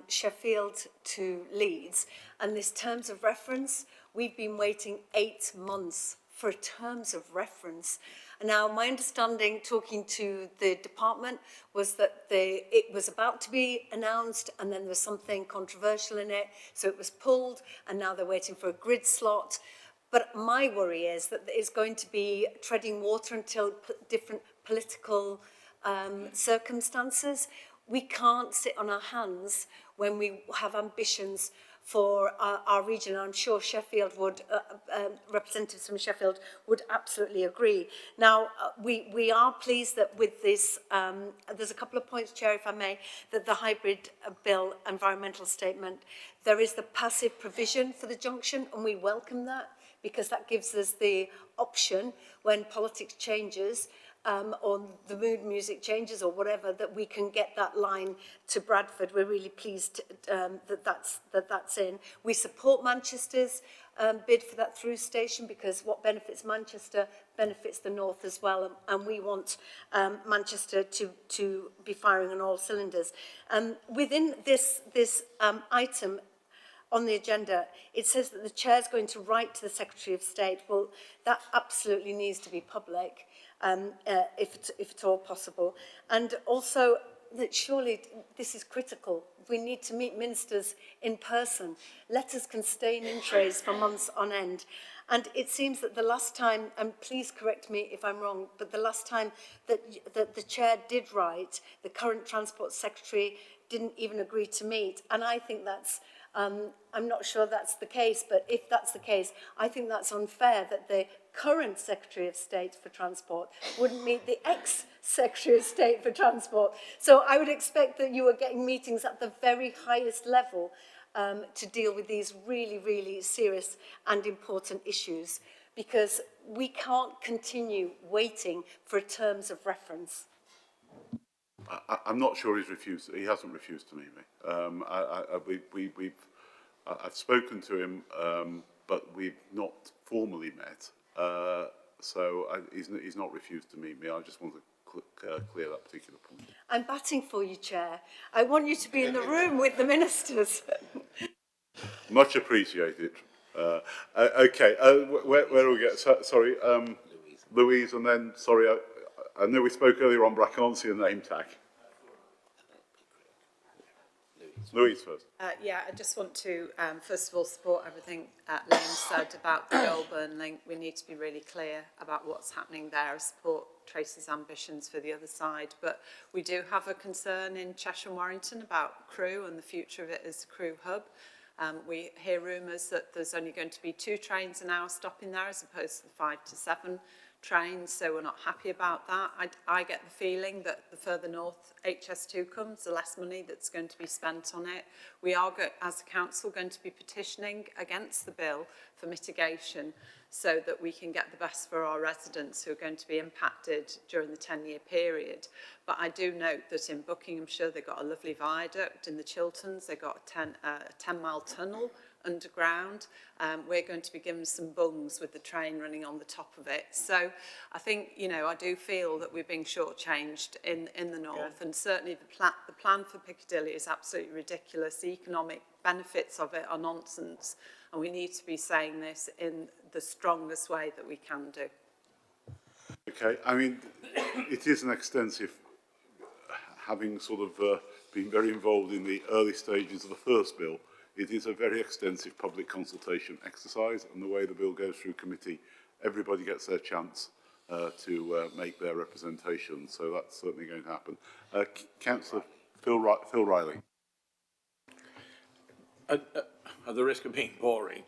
Sheffield to Leeds, and this terms of reference, we've been waiting 8 months for terms of reference. Now, my understanding, talking to the department, was that it was about to be announced and then there was something controversial in it, so it was pulled, and now they're waiting for a grid slot. But my worry is that it's going to be treading water until different political circumstances. We can't sit on our hands when we have ambitions for our region. I'm sure Sheffield would, representatives from Sheffield would absolutely agree. Now, we are pleased that with this, there's a couple of points, Chair, if I may, that the hybrid bill environmental statement, there is the passive provision for the junction, and we welcome that because that gives us the option when politics changes or the mood music changes or whatever, that we can get that line to Bradford. We're really pleased that that's in. We support Manchester's bid for that through station because what benefits Manchester benefits the north as well, and we want Manchester to be firing on all cylinders. Within this item on the agenda, it says that the chair is going to write to the Secretary of State. Well, that absolutely needs to be public. If it's all possible. And also, that surely this is critical. We need to meet ministers in person. Letters can stay in trays for months on end. And it seems that the last time, and please correct me if I'm wrong, but the last time that the chair did write, the current Transport Secretary didn't even agree to meet. And I think that's, I'm not sure that's the case, but if that's the case, I think that's unfair that the current Secretary of State for Transport wouldn't meet the ex-Secretary of State for Transport. So I would expect that you are getting meetings at the very highest level to deal with these really, really serious and important issues, because we can't continue waiting for terms of reference. I'm not sure he's refused. He hasn't refused to meet me. I've spoken to him, but we've not formally met. He's not refused to meet me. I just want to clear that particular point. I'm batting for you, Chair. I want you to be in the room with the ministers. Much appreciated. Okay, where do we get? Sorry, Louise, and then, sorry, I know we spoke earlier on, but I can't see a name tag. Louise first. Yeah, I just want to, first of all, support everything Liam said about the Goulburn link. We need to be really clear about what's happening there. I support Tracy's ambitions for the other side, but we do have a concern in Cheshire and Warrington about Crewe and the future of it as a Crewe hub. We hear rumours that there's only going to be 2 trains an hour stopping there as opposed to the 5 to 7 trains, so we're not happy about that. I get the feeling that the further north HS2 comes, the less money that's going to be spent on it. We are, as a council, going to be petitioning against the bill for mitigation so that we can get the best for our residents who are going to be impacted during the 10-year period. But I do note that in Buckinghamshire, they've got a lovely viaduct. In the Chilterns, they've got a 10-mile tunnel underground. We're going to be given some bungs with the train running on the top of it. So I think, you know, I do feel that we're being shortchanged in the north, and certainly the plan for Piccadilly is absolutely ridiculous. The economic benefits of it are nonsense, and we need to be saying this in the strongest way that we can do. Okay, I mean, it is an extensive, having sort of been very involved in the early stages of the first bill, it is a very extensive public consultation exercise, and the way the bill goes through committee, everybody gets their chance to make their representation, so that's certainly going to happen. Councillor Phil Riley. At the risk of being boring,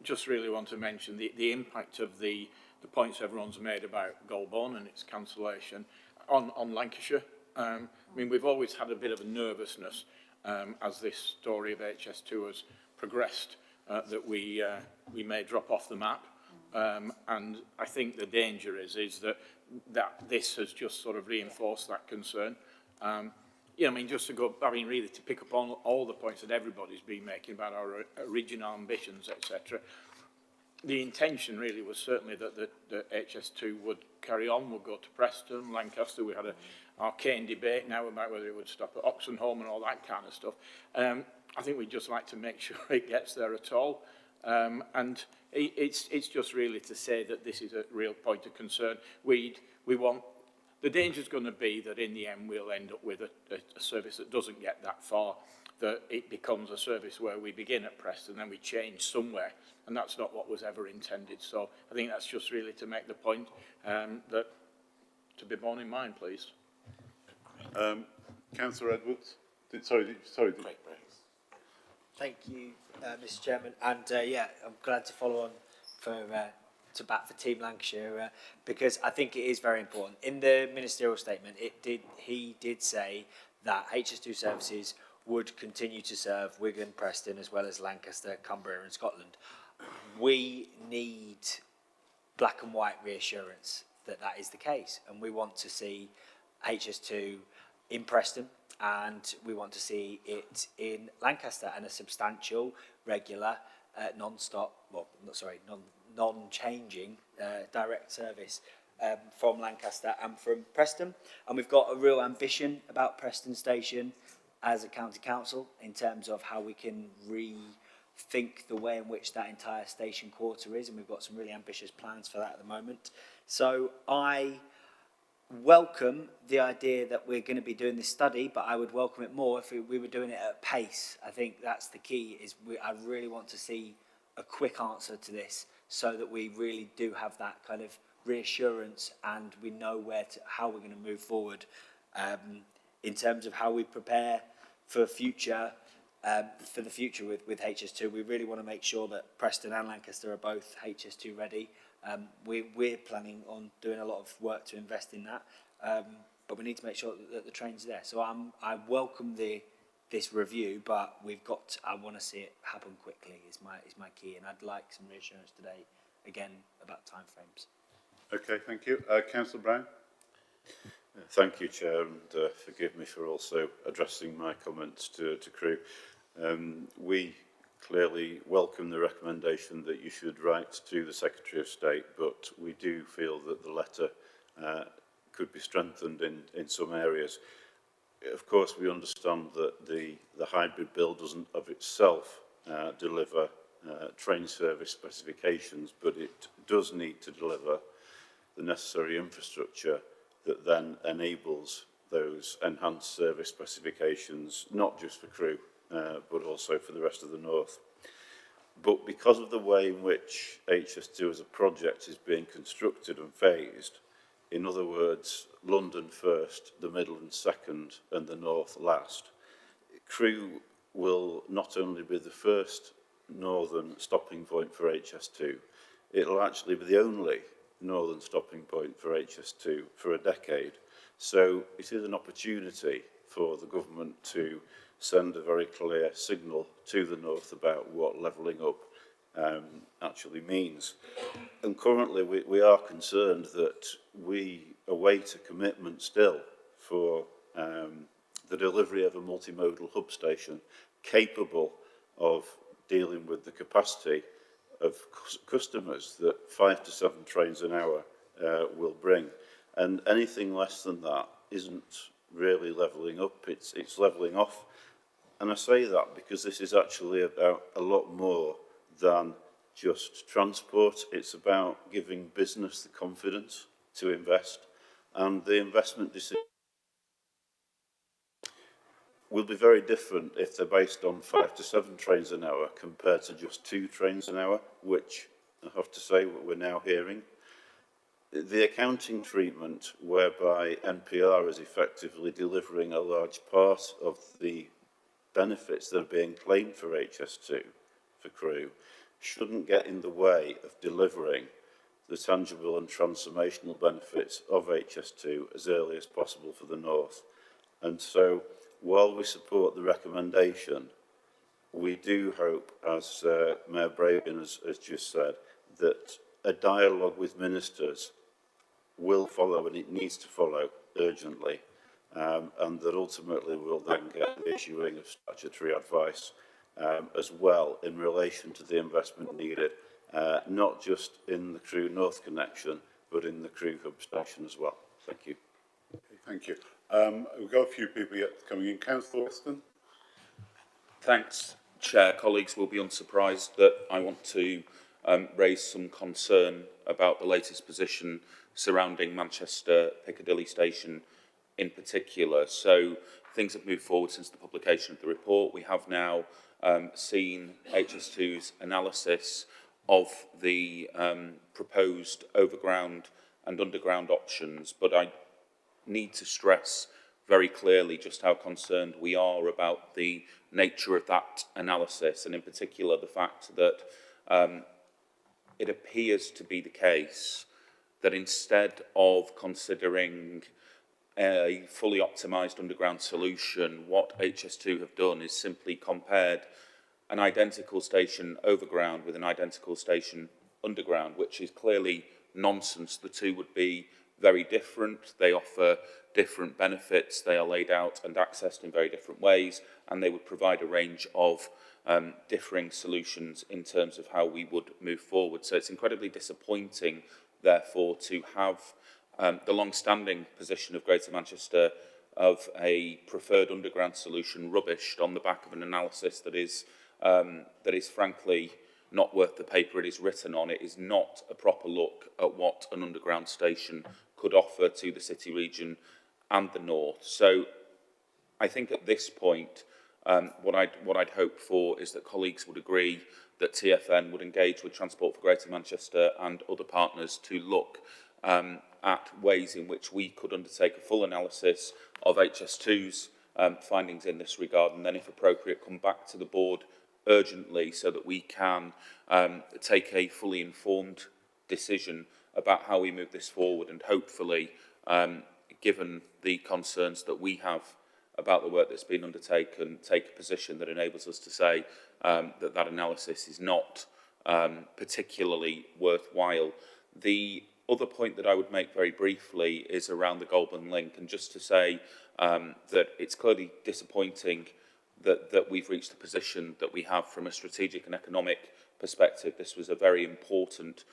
just really want to mention the impact of the points everyone's made about Golborne and its cancellation on Lancashire. I mean, we've always had a bit of a nervousness as this story of HS2 has progressed, that we may drop off the map. And I think the danger is that this has just sort of reinforced that concern. Yeah, I mean, just to go, I mean, really to pick up on all the points that everybody's been making about our original ambitions, etc. The intention really was certainly that the HS2 would carry on, would go to Preston, Lancaster. We had an arcane debate now about whether it would stop at Oxenholme and all that kind of stuff. I think we'd just like to make sure it gets there at all. And it's just really to say that this is a real point of concern. We want, the danger is going to be that in the end we'll end up with a service that doesn't get that far, that it becomes a service where we begin at Preston and then we change somewhere, and that's not what was ever intended. So I think that's just really to make the point that to be borne in mind, please. Councillor Edwards. Sorry. Thank you, Mr. Chairman, and yeah, I'm glad to follow on to bat for Team Lancashire because I think it is very important. In the ministerial statement, he did say that HS2 services would continue to serve Wigan, Preston, as well as Lancaster, Cumbria, and Scotland. We need black and white reassurance that that is the case, and we want to see HS2 in Preston, and we want to see it in Lancaster, and a substantial, regular, non-changing direct service from Lancaster and from Preston. And we've got a real ambition about Preston Station as a county council in terms of how we can rethink the way in which that entire station quarter is, and we've got some really ambitious plans for that at the moment. So I welcome the idea that we're going to be doing this study, but I would welcome it more if we were doing it at pace. I think that's the key, I really want to see a quick answer to this so that we really do have that kind of reassurance and we know how we're going to move forward in terms of how we prepare for the future with HS2. We really want to make sure that Preston and Lancaster are both HS2 ready. We're planning on doing a lot of work to invest in that, but we need to make sure that the train's there. So I welcome this review, but I want to see it happen quickly is my key, and I'd like some reassurance today, again, about timeframes. Okay, thank you. Councillor Brown. Thank you, Chair, and forgive me for also addressing my comments to crew. We clearly welcome the recommendation that you should write to the Secretary of State, but we do feel that the letter could be strengthened in some areas. Of course, we understand that the hybrid bill doesn't of itself deliver train service specifications, but it does need to deliver the necessary infrastructure that then enables those enhanced service specifications, not just for crew, but also for the rest of the north. But because of the way in which HS2 as a project is being constructed and phased, in other words, London first, the Midlands second, and the north last, crew will not only be the first northern stopping point for HS2, it'll actually be the only northern stopping point for HS2 for a decade. So it is an opportunity for the government to send a very clear signal to the north about what levelling up actually means. And currently we are concerned that we await a commitment still for the delivery of a multimodal hub station capable of dealing with the capacity of customers that 5 to 7 trains an hour will bring. And anything less than that isn't really levelling up, it's levelling off. And I say that because this is actually about a lot more than just transport. It's about giving business the confidence to invest, and the investment decision will be very different if they're based on 5 to 7 trains an hour compared to just 2 trains an hour, which I have to say we're now hearing. The accounting treatment whereby NPR is effectively delivering a large part of the benefits that are being claimed for HS2 for Crewe shouldn't get in the way of delivering the tangible and transformational benefits of HS2 as early as possible for the north. And so, while we support the recommendation, we do hope, as Mayor Bragan has just said, that a dialogue with ministers will follow, and it needs to follow urgently, and that ultimately we'll then get the issuing of statutory advice as well in relation to the investment needed, not just in the Crewe North connection, but in the Crewe hub station as well. Thank you. Okay, thank you. We've got a few people yet coming in. Councillor Weston. Thanks, Chair. Colleagues will be unsurprised that I want to raise some concern about the latest position surrounding Manchester Piccadilly station in particular. So things have moved forward since the publication of the report. We have now seen HS2's analysis of the proposed overground and underground options, but I need to stress very clearly just how concerned we are about the nature of that analysis, and in particular the fact that it appears to be the case that instead of considering a fully optimised underground solution, what HS2 have done is simply compared an identical station overground with an identical station underground, which is clearly nonsense. The two would be very different. They offer different benefits. They are laid out and accessed in very different ways, and they would provide a range of differing solutions in terms of how we would move forward. So it's incredibly disappointing, therefore, to have the long-standing position of Greater Manchester of a preferred underground solution rubbished on the back of an analysis that is frankly not worth the paper it is written on. It is not a proper look at what an underground station could offer to the city region and the north. So I think at this point, what I'd hope for is that colleagues would agree that TfN would engage with Transport for Greater Manchester and other partners to look at ways in which we could undertake a full analysis of HS2's findings in this regard, and then, if appropriate, come back to the board urgently so that we can take a fully informed decision about how we move this forward, and hopefully, given the concerns that we have about the work that's been undertaken, take a position that enables us to say that analysis is not particularly worthwhile. The other point that I would make very briefly is around the Goulburn link, and just to say that it's clearly disappointing that we've reached the position that we have from a strategic and economic perspective. This was a very important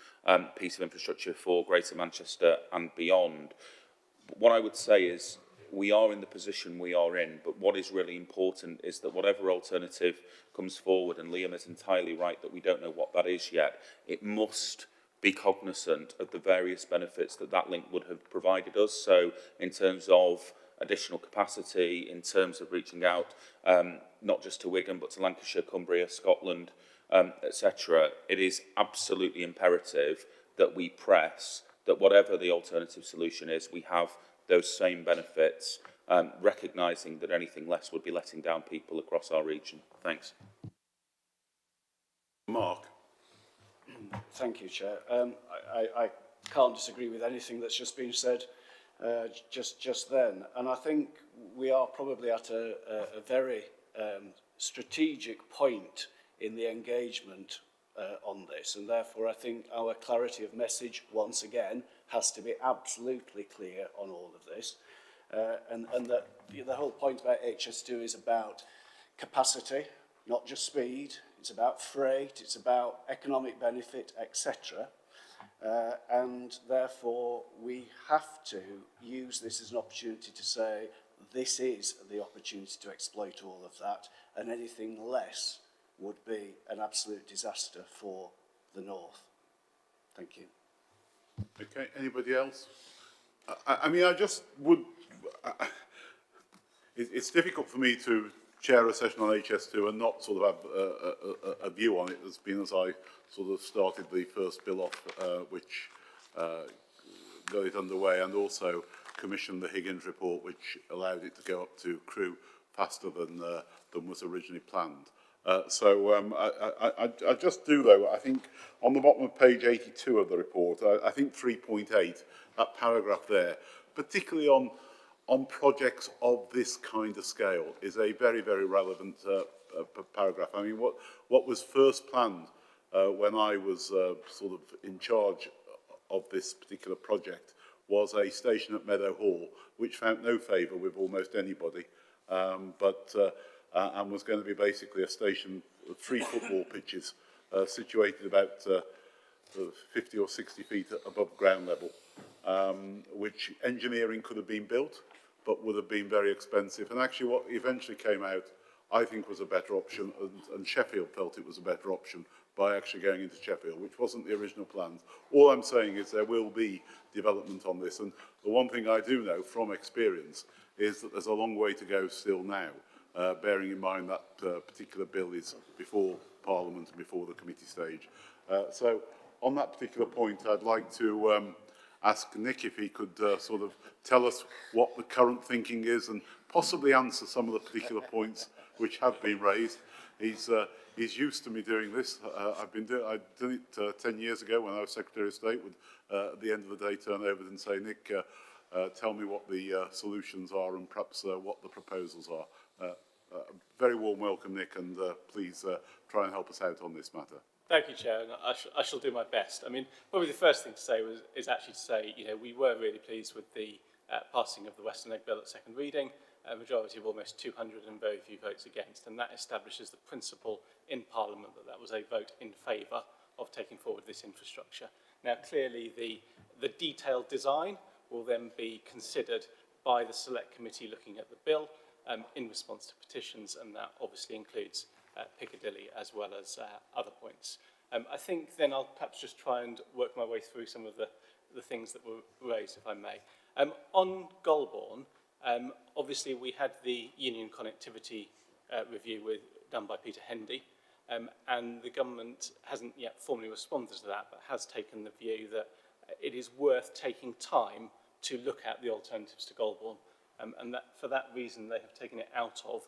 piece of infrastructure for Greater Manchester and beyond. What I would say is we are in the position we are in, but what is really important is that whatever alternative comes forward, and Liam is entirely right that we don't know what that is yet, it must be cognizant of the various benefits that link would have provided us. So in terms of additional capacity, in terms of reaching out not just to Wigan but to Lancashire, Cumbria, Scotland, etc., it is absolutely imperative that we press that whatever the alternative solution is, we have those same benefits recognising that anything less would be letting down people across our region. Thanks. Mark. Thank you, Chair. I can't disagree with anything that's just been said just then. And I think we are probably at a very strategic point in the engagement on this. And therefore, I think our clarity of message, once again, has to be absolutely clear on all of this. And that the whole point about HS2 is about capacity, not just speed. It's about freight, it's about economic benefit, etc. And therefore, we have to use this as an opportunity to say, this is the opportunity to exploit all of that, and anything less would be an absolute disaster for the North. Thank you. Okay, anybody else? I mean, I just would... it's difficult for me to chair a session on HS2 and not sort of have a view on it, as being as I sort of started the first bill off, which got it underway, and also commissioned the Higgins report, which allowed it to go up to Crewe faster than was originally planned. I just do, though, I think on the bottom of page 82 of the report, I think 3.8, that paragraph there, particularly on projects of this kind of scale, is a very, very relevant paragraph. I mean, what was first planned when I was sort of in charge of this particular project was a station at Meadow Hall, which found no favour with almost anybody, and was going to be basically a station of 3 football pitches situated about 50 or 60 feet above ground level, which engineering could have been built, but would have been very expensive. And actually what eventually came out, I think, was a better option, and Sheffield felt it was a better option by actually going into Sheffield, which wasn't the original plans. All I'm saying is there will be development on this, and the one thing I do know from experience is that there's a long way to go still now, bearing in mind that particular bill is before Parliament and before the committee stage. So on that particular point, I'd like to ask Nick if he could sort of tell us what the current thinking is and possibly answer some of the particular points which have been raised. He's used to me doing this. I've done it 10 years ago when I was Secretary of State, would at the end of the day turn over and say, Nick, tell me what the solutions are and perhaps what the proposals are. Very warm welcome, Nick, and please try and help us out on this matter. Thank you, Chair, and I shall do my best. I mean, probably the first thing to say is actually to say, you know, we were really pleased with the passing of the Western Leg Bill at second reading, a majority of almost 200 and very few votes against, and that establishes the principle in Parliament that was a vote in favour of taking forward this infrastructure. Now, clearly, the detailed design will then be considered by the Select Committee looking at the bill in response to petitions, and that obviously includes Piccadilly as well as other points. I think then I'll perhaps just try and work my way through some of the things that were raised, if I may. On Golborne, obviously we had the union connectivity review done by Peter Hendy, and the government hasn't yet formally responded to that, but has taken the view that it is worth taking time to look at the alternatives to Golborne, and that for that reason they have taken it out of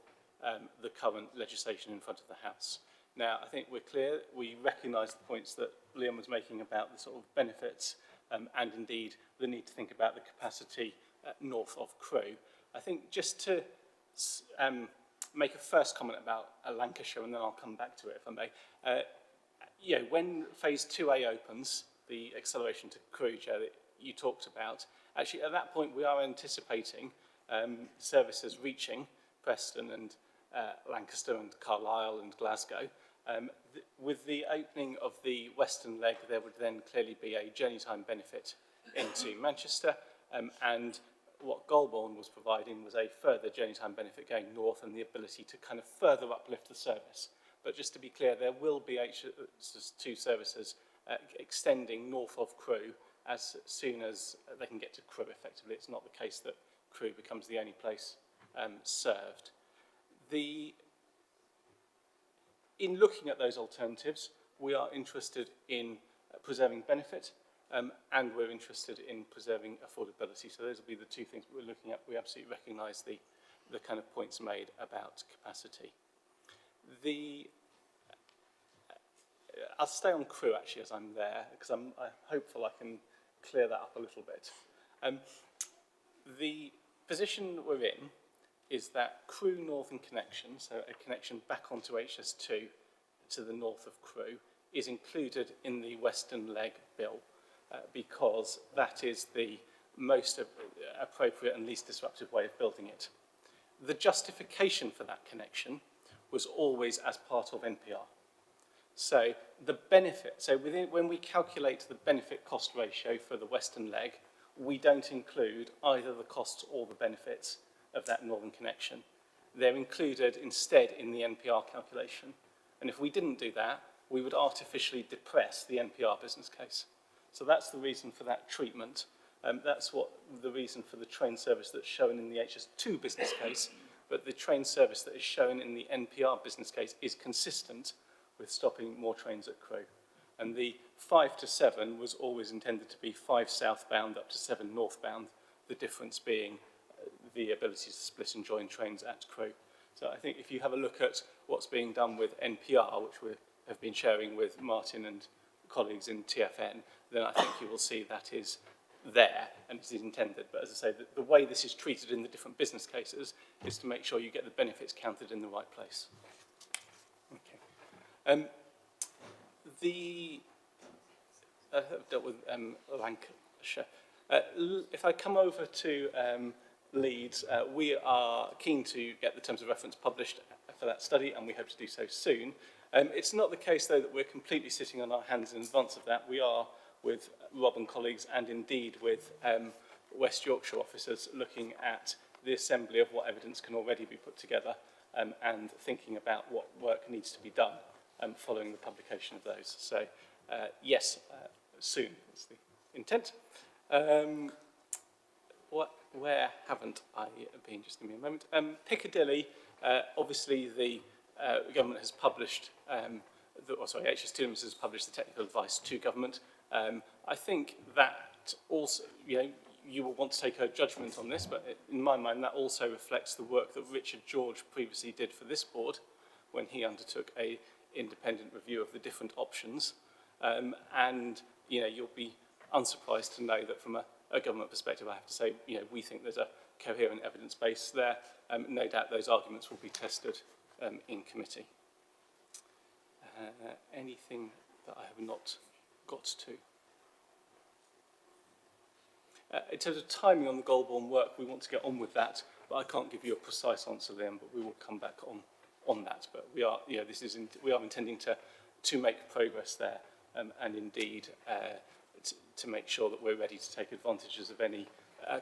the current legislation in front of the House. Now, I think we're clear, we recognise the points that Liam was making about the sort of benefits and indeed the need to think about the capacity north of Crewe. I think just to make a first comment about Lancashire, and then I'll come back to it if I may. You know, when phase 2A opens, the acceleration to Crewe, Chair, that you talked about, actually at that point we are anticipating services reaching Preston and Lancaster and Carlisle and Glasgow. With the opening of the western leg, there would then clearly be a journey time benefit into Manchester, and what Golborne was providing was a further journey time benefit going north and the ability to kind of further uplift the service. But just to be clear, there will be HS2 services extending north of Crewe as soon as they can get to Crewe effectively. It's not the case that Crewe becomes the only place served. In looking at those alternatives, we are interested in preserving benefit and we're interested in preserving affordability. So those will be the two things we're looking at. We absolutely recognise the kind of points made about capacity. I'll stay on crew actually as I'm there, because I'm hopeful I can clear that up a little bit. The position we're in is that Crewe Northern connection, so a connection back onto HS2 to the north of Crewe, is included in the Western Leg bill because that is the most appropriate and least disruptive way of building it. The justification for that connection was always as part of NPR. So the benefit, when we calculate the benefit cost ratio for the Western Leg, we don't include either the costs or the benefits of that northern connection. They're included instead in the NPR calculation. And if we didn't do that, we would artificially depress the NPR business case. So that's the reason for that treatment. That's the reason for the train service that's shown in the HS2 business case, but the train service that is shown in the NPR business case is consistent with stopping more trains at Crewe. And the 5 to 7 was always intended to be 5 southbound up to 7 northbound, the difference being the ability to split and join trains at Crewe. So I think if you have a look at what's being done with NPR, which we have been sharing with Martin and colleagues in TFN, then I think you will see that is there and it is intended. But as I say, the way this is treated in the different business cases is to make sure you get the benefits counted in the right place. Okay. I've dealt with Lancashire. If I come over to Leeds, we are keen to get the terms of reference published for that study, and we hope to do so soon. It's not the case, though, that we're completely sitting on our hands in advance of that. We are, with Rob and colleagues, and indeed with West Yorkshire officers, looking at the assembly of what evidence can already be put together and thinking about what work needs to be done following the publication of those. So, yes, soon is the intent. Where haven't I been? Just give me a moment. Piccadilly, obviously the government has published, HS2 Limited has published the technical advice to government. I think that also, you will want to take a judgment on this, but in my mind that also reflects the work that Richard George previously did for this board when he undertook a independent review of the different options. And, you'll be unsurprised to know that from a government perspective, I have to say, we think there's a coherent evidence base there. No doubt those arguments will be tested in committee. Anything that I have not got to? In terms of timing on the Goulburn work, we want to get on with that, but I can't give you a precise answer then, but we will come back on that. But we are, we are intending to make progress there, and indeed to make sure that we're ready to take advantages of any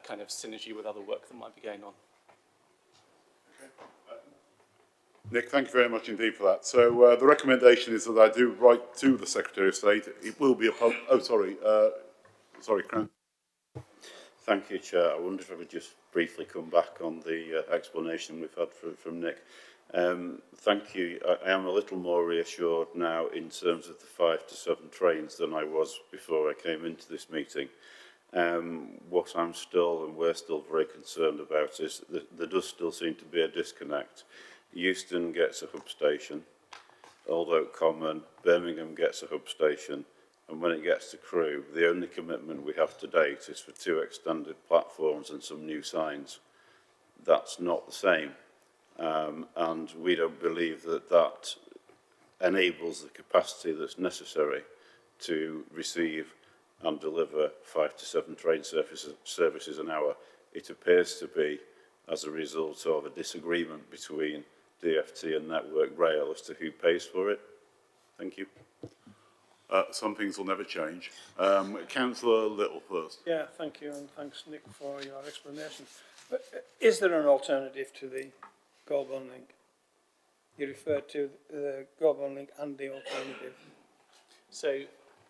kind of synergy with other work that might be going on. Nick, thank you very much indeed for that. So the recommendation is that I do write to the Secretary of State. It will be a sorry, Cran. Thank you, Chair. I wonder if I could just briefly come back on the explanation we've had from Nick. Thank you. I am a little more reassured now in terms of the 5 to 7 trains than I was before I came into this meeting. What I'm still, and we're still very concerned about, is that there does still seem to be a disconnect. Euston gets a hub station, Old Oak Common, Birmingham gets a hub station, and when it gets to Crewe, the only commitment we have to date is for 2 extended platforms and some new signs. That's not the same. And we don't believe that that enables the capacity that's necessary to receive and deliver 5 to 7 train services an hour. It appears to be as a result of a disagreement between DFT and Network Rail as to who pays for it. Thank you. Some things will never change. Councillor Little first. Yeah, thank you, and thanks, Nick, for your explanation. But is there an alternative to the Goulburn link? You referred to the Goulburn link and the alternative. So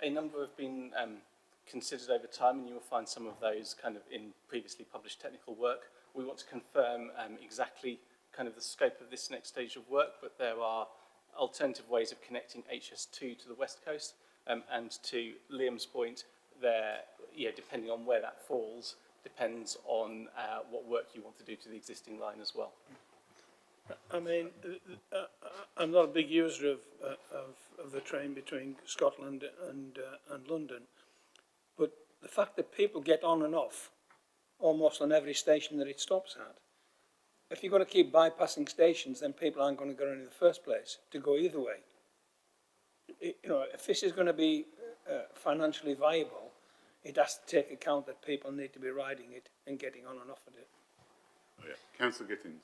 a number have been considered over time, and you will find some of those kind of in previously published technical work. We want to confirm exactly kind of the scope of this next stage of work, but there are alternative ways of connecting HS2 to the west coast, and to Liam's point, depending on where that falls, depends on what work you want to do to the existing line as well. I mean, I'm not a big user of the train between Scotland and London, but the fact that people get on and off almost on every station that it stops at, if you're going to keep bypassing stations, then people aren't going to go in the first place to go either way. If this is going to be financially viable, it has to take account that people need to be riding it and getting on and off of it. Oh, yeah. Councillor Gittins.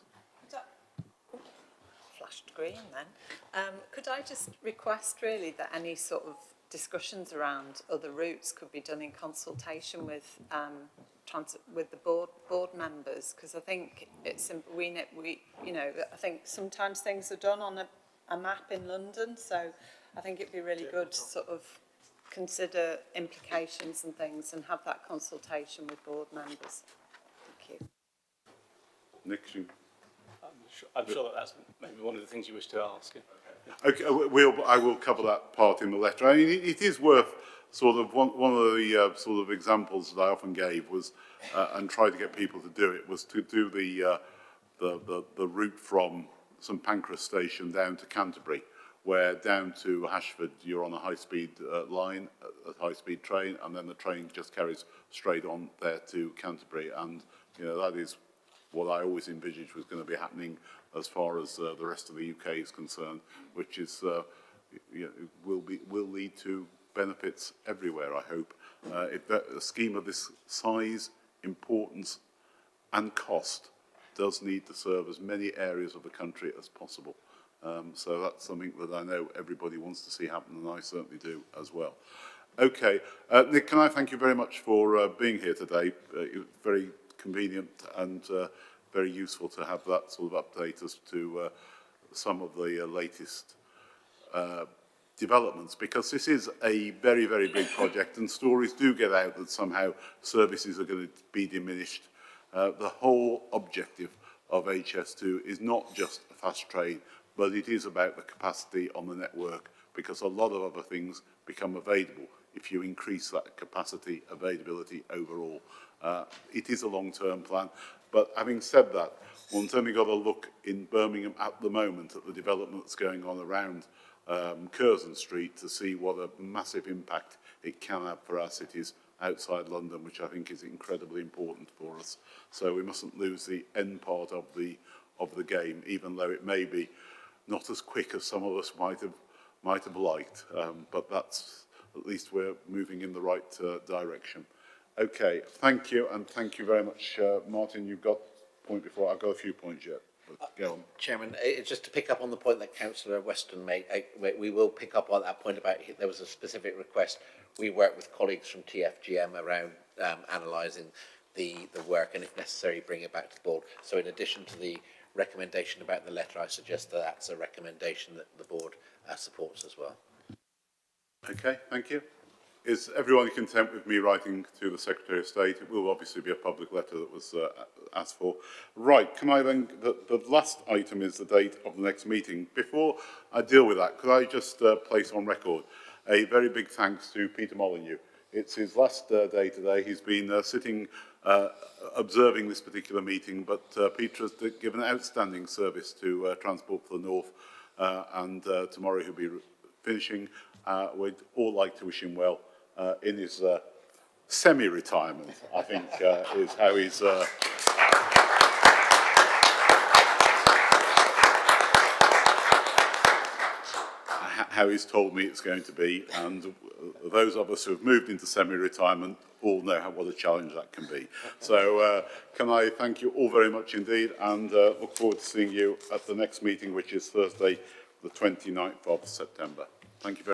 Flashed green then. Could I just request really that any sort of discussions around other routes could be done in consultation with the board members, because I think it's I think sometimes things are done on a map in London, so I think it'd be really good to sort of consider implications and things and have that consultation with board members. Thank you. Nick, I'm sure that's maybe one of the things you wish to ask. Okay, I will cover that part in the letter. I mean, it is worth sort of one of the sort of examples that I often gave was, and tried to get people to do it, was to do the route from St Pancras station down to Canterbury, where down to Ashford you're on a high-speed line, a high-speed train, and then the train just carries straight on there to Canterbury, and that is what I always envisaged was going to be happening as far as the rest of the UK is concerned, which is will lead to benefits everywhere, I hope. A scheme of this size, importance and cost does need to serve as many areas of the country as possible. So that's something that I know everybody wants to see happen, and I certainly do as well. Okay, Nick, can I thank you very much for being here today. Very convenient and very useful to have that sort of update as to some of the latest developments, because this is a very, very big project, and stories do get out that somehow services are going to be diminished. The whole objective of HS2 is not just a fast train, but it is about the capacity on the network, because a lot of other things become available if you increase that capacity availability overall. It is a long-term plan, but having said that, one's only got to look in Birmingham at the moment at the development that's going on around Curzon Street to see what a massive impact it can have for our cities outside London, which I think is incredibly important for us. So we mustn't lose the end part of the game, even though it may be not as quick as some of us might have liked, but that's at least we're moving in the right direction. Okay, thank you, and thank you very much, Martin. You've got a point before. I've got a few points yet. But go on. Chairman, just to pick up on the point that Councillor Weston made, we will pick up on that point about there was a specific request. We work with colleagues from TFGM around analysing the work, and if necessary, bring it back to the board. So in addition to the recommendation about the letter, I suggest that that's a recommendation that the board supports as well. Okay, thank you. Is everyone content with me writing to the Secretary of State? It will obviously be a public letter that was asked for. Right, can I then, the last item is the date of the next meeting. Before I deal with that, could I just place on record a very big thanks to Peter Molyneux. It's his last day today. He's been sitting observing this particular meeting, but Peter has given outstanding service to Transport for the North, and tomorrow he'll be finishing. We'd all like to wish him well in his semi-retirement, I think, is how he's... how he's told me it's going to be, and those of us who have moved into semi-retirement all know what a challenge that can be. So can I thank you all very much indeed, and look forward to seeing you at the next meeting, which is Thursday, the 29th of September. Thank you very much.